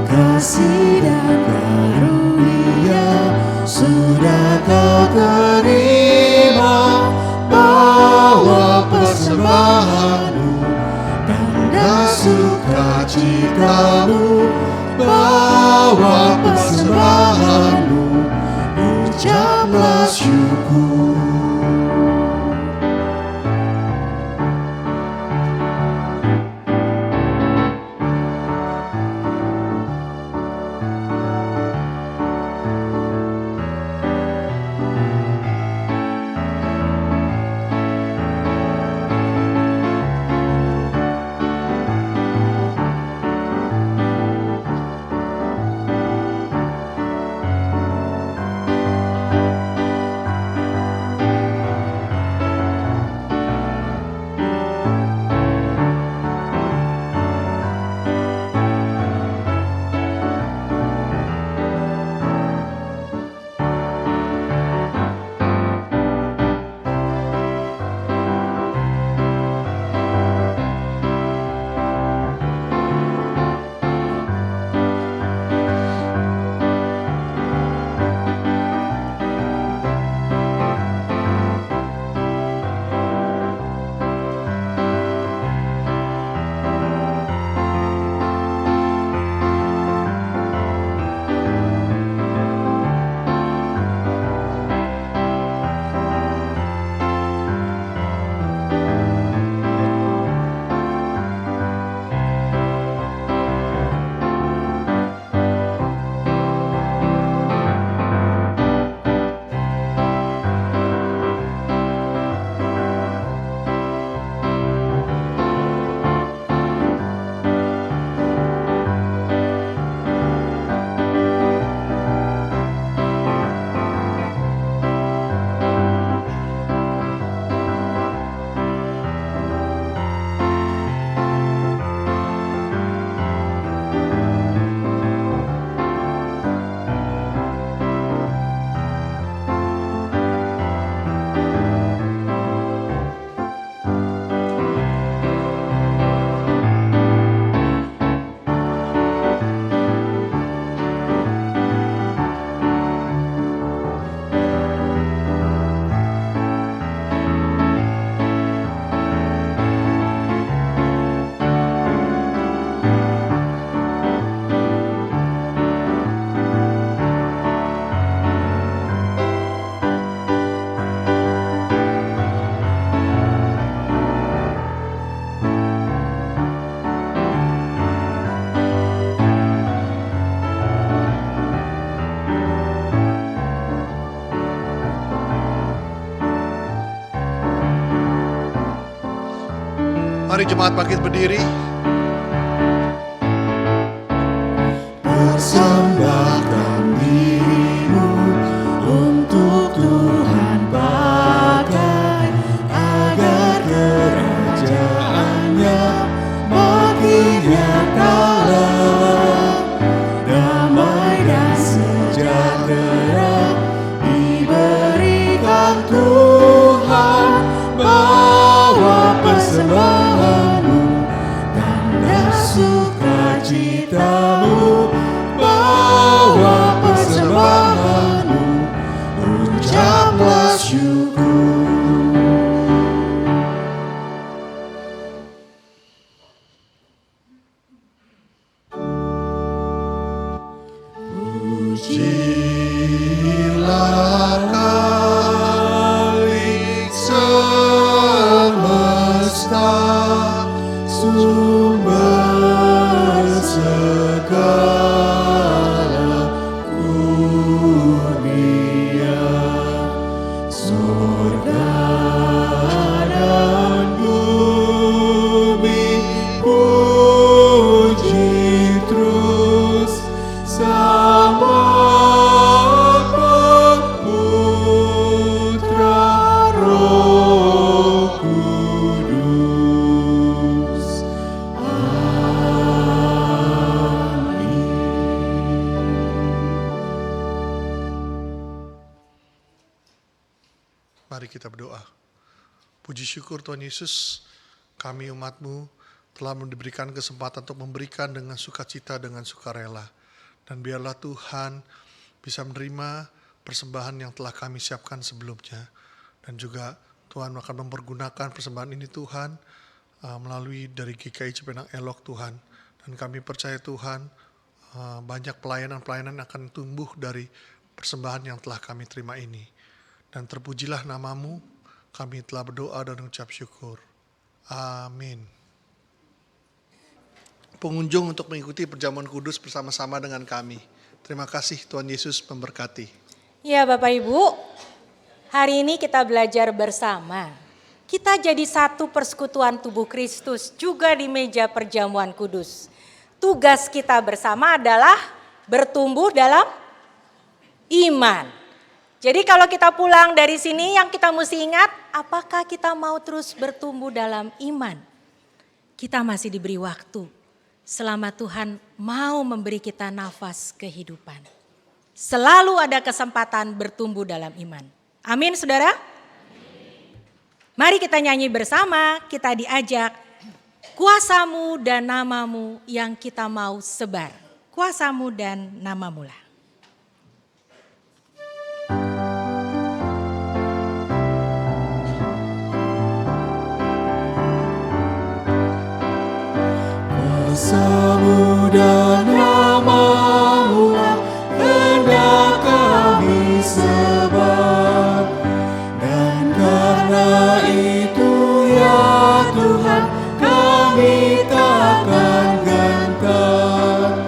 Kasih dan karunia sudah kau terima. Bawa persembahanmu, tanda sukacitamu. Bawa persembahanmu, ucaplah syukur. Mari jemaat bangkit berdiri. Persembahkan dirimu untuk Tuhan pakai, agar kerajaannya makin nyata. Damai dan sejahtera diberikan Tuhan. Bawa persembahanmu, tanda sukacitamu. Bawa persembahanmu, ucaplah syukur. Pujilah Khalik semesta, sumber segala kurnia. Surga dan bumi puji terus Sang Bapa, Putra, Roh Kudus. Mari kita berdoa. Puji syukur Tuhan Yesus, kami umat-Mu telah diberikan kesempatan untuk memberikan dengan sukacita, dengan sukarela. Dan biarlah Tuhan bisa menerima persembahan yang telah kami siapkan sebelumnya. Dan juga Tuhan akan mempergunakan persembahan ini Tuhan melalui dari GKI Cipinang Elok Tuhan. Dan kami percaya Tuhan banyak pelayanan-pelayanan akan tumbuh dari persembahan yang telah kami terima ini. Dan terpujilah nama-Mu, kami telah berdoa dan mengucap syukur. Amin. Pengunjung untuk mengikuti perjamuan kudus bersama-sama dengan kami. Terima kasih, Tuhan Yesus memberkati. Ya Bapak Ibu, hari ini kita belajar bersama. Kita jadi satu persekutuan tubuh Kristus juga di meja perjamuan kudus. Tugas kita bersama adalah bertumbuh dalam iman. Jadi kalau kita pulang dari sini yang kita mesti ingat, apakah kita mau terus bertumbuh dalam iman? Kita masih diberi waktu. Selama Tuhan mau memberi kita nafas kehidupan. Selalu ada kesempatan bertumbuh dalam iman. Amin saudara? Mari kita nyanyi bersama, kita diajak. Kuasa-Mu dan nama-Mu yang kita mau sebar. Kuasa-Mu dan nama-Mu lah. Kuasa-Mu dan nama-Mu lah hendak kami sebar. Dan karena itu ya Tuhan, kami takkan gentar.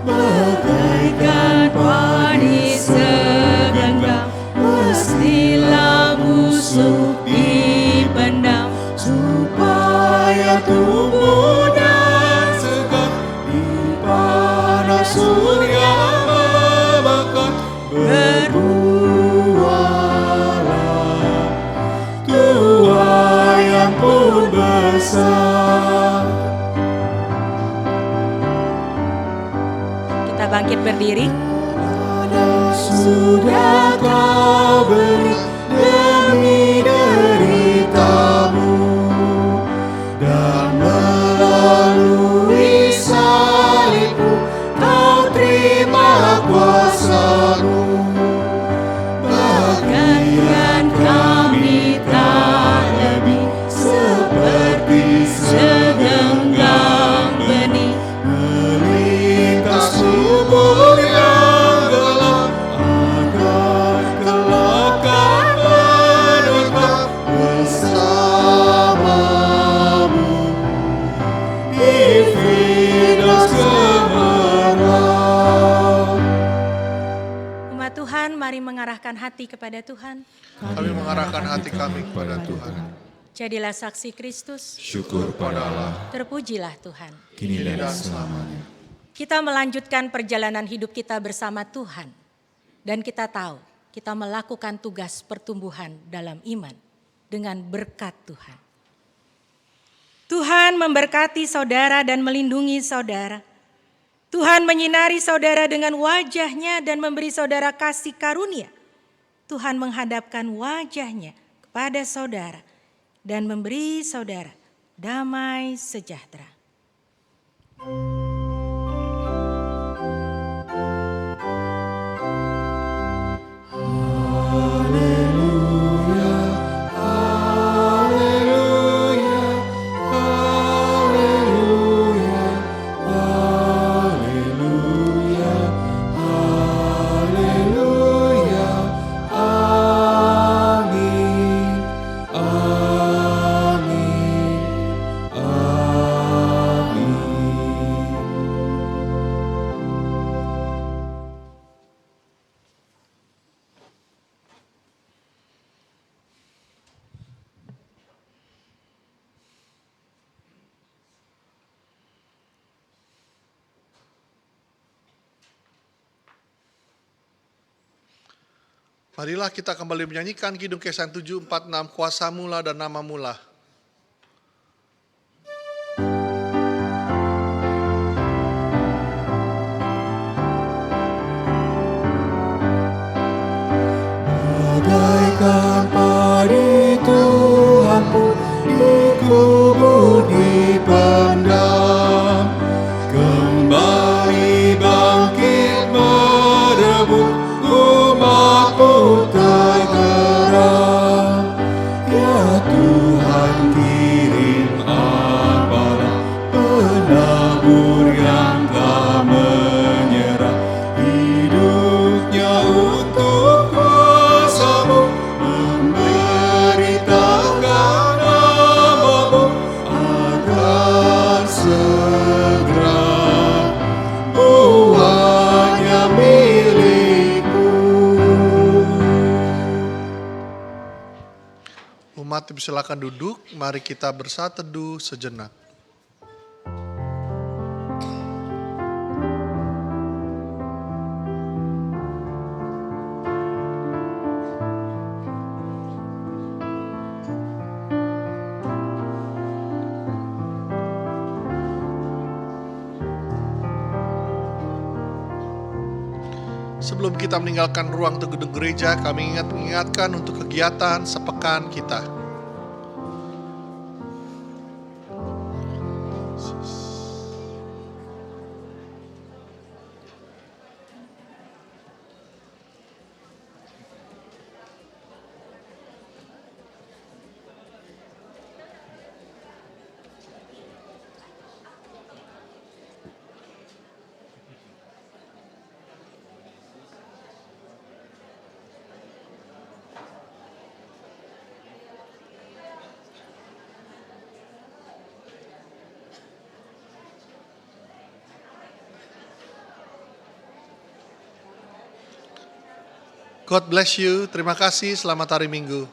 Bagaikan padi segenggam, mestilah musuh dipendam. Supaya tumbuh surya membakar, berbuahlah tuai yang pun besar. Kita bangkit berdiri. Sudah Kau beri demi deritamu, dan melalui salib-Mu Kau terima kuasa-Mu. Bagian kami tak lebih seperti segenggam benih melintas subur yang gelap, agar kelak kan menetap bersama-Mu di Firdausi kemenangan. Umat Tuhan, mari mengarahkan hati kepada Tuhan. Kami mengarahkan hati kami kepada Tuhan. Jadilah saksi Kristus, Syukur pada Allah, terpujilah Tuhan. kini dan selamanya. Kita melanjutkan perjalanan hidup kita bersama Tuhan. Dan kita tahu, kita melakukan tugas pertumbuhan dalam iman dengan berkat Tuhan. Tuhan memberkati saudara dan melindungi saudara. Tuhan menyinari saudara dengan wajah-Nya dan memberi saudara kasih karunia. Tuhan menghadapkan wajah-Nya kepada saudara dan memberi saudara damai sejahtera. Marilah kita kembali menyanyikan Kidung Kesan 746 Kuasa Mula dan Nama Mula. Bagaikan padi Tuhan pun dikubur dipendam, kembali bangkit merebut umat-Mu tergerak. Ya Tuhan, kirim apalah penabur yang telah menyerah hidupnya untuk kuasa-Mu, memberitakan nama-Mu agar segera buahnya milik-Mu. Umat silakan duduk, mari kita bersatu teduh sejenak. Sebelum kita meninggalkan ruang gedung gereja, kami mengingatkan untuk kegiatan sepekan kita. God bless you. Terima kasih. Selamat hari Minggu.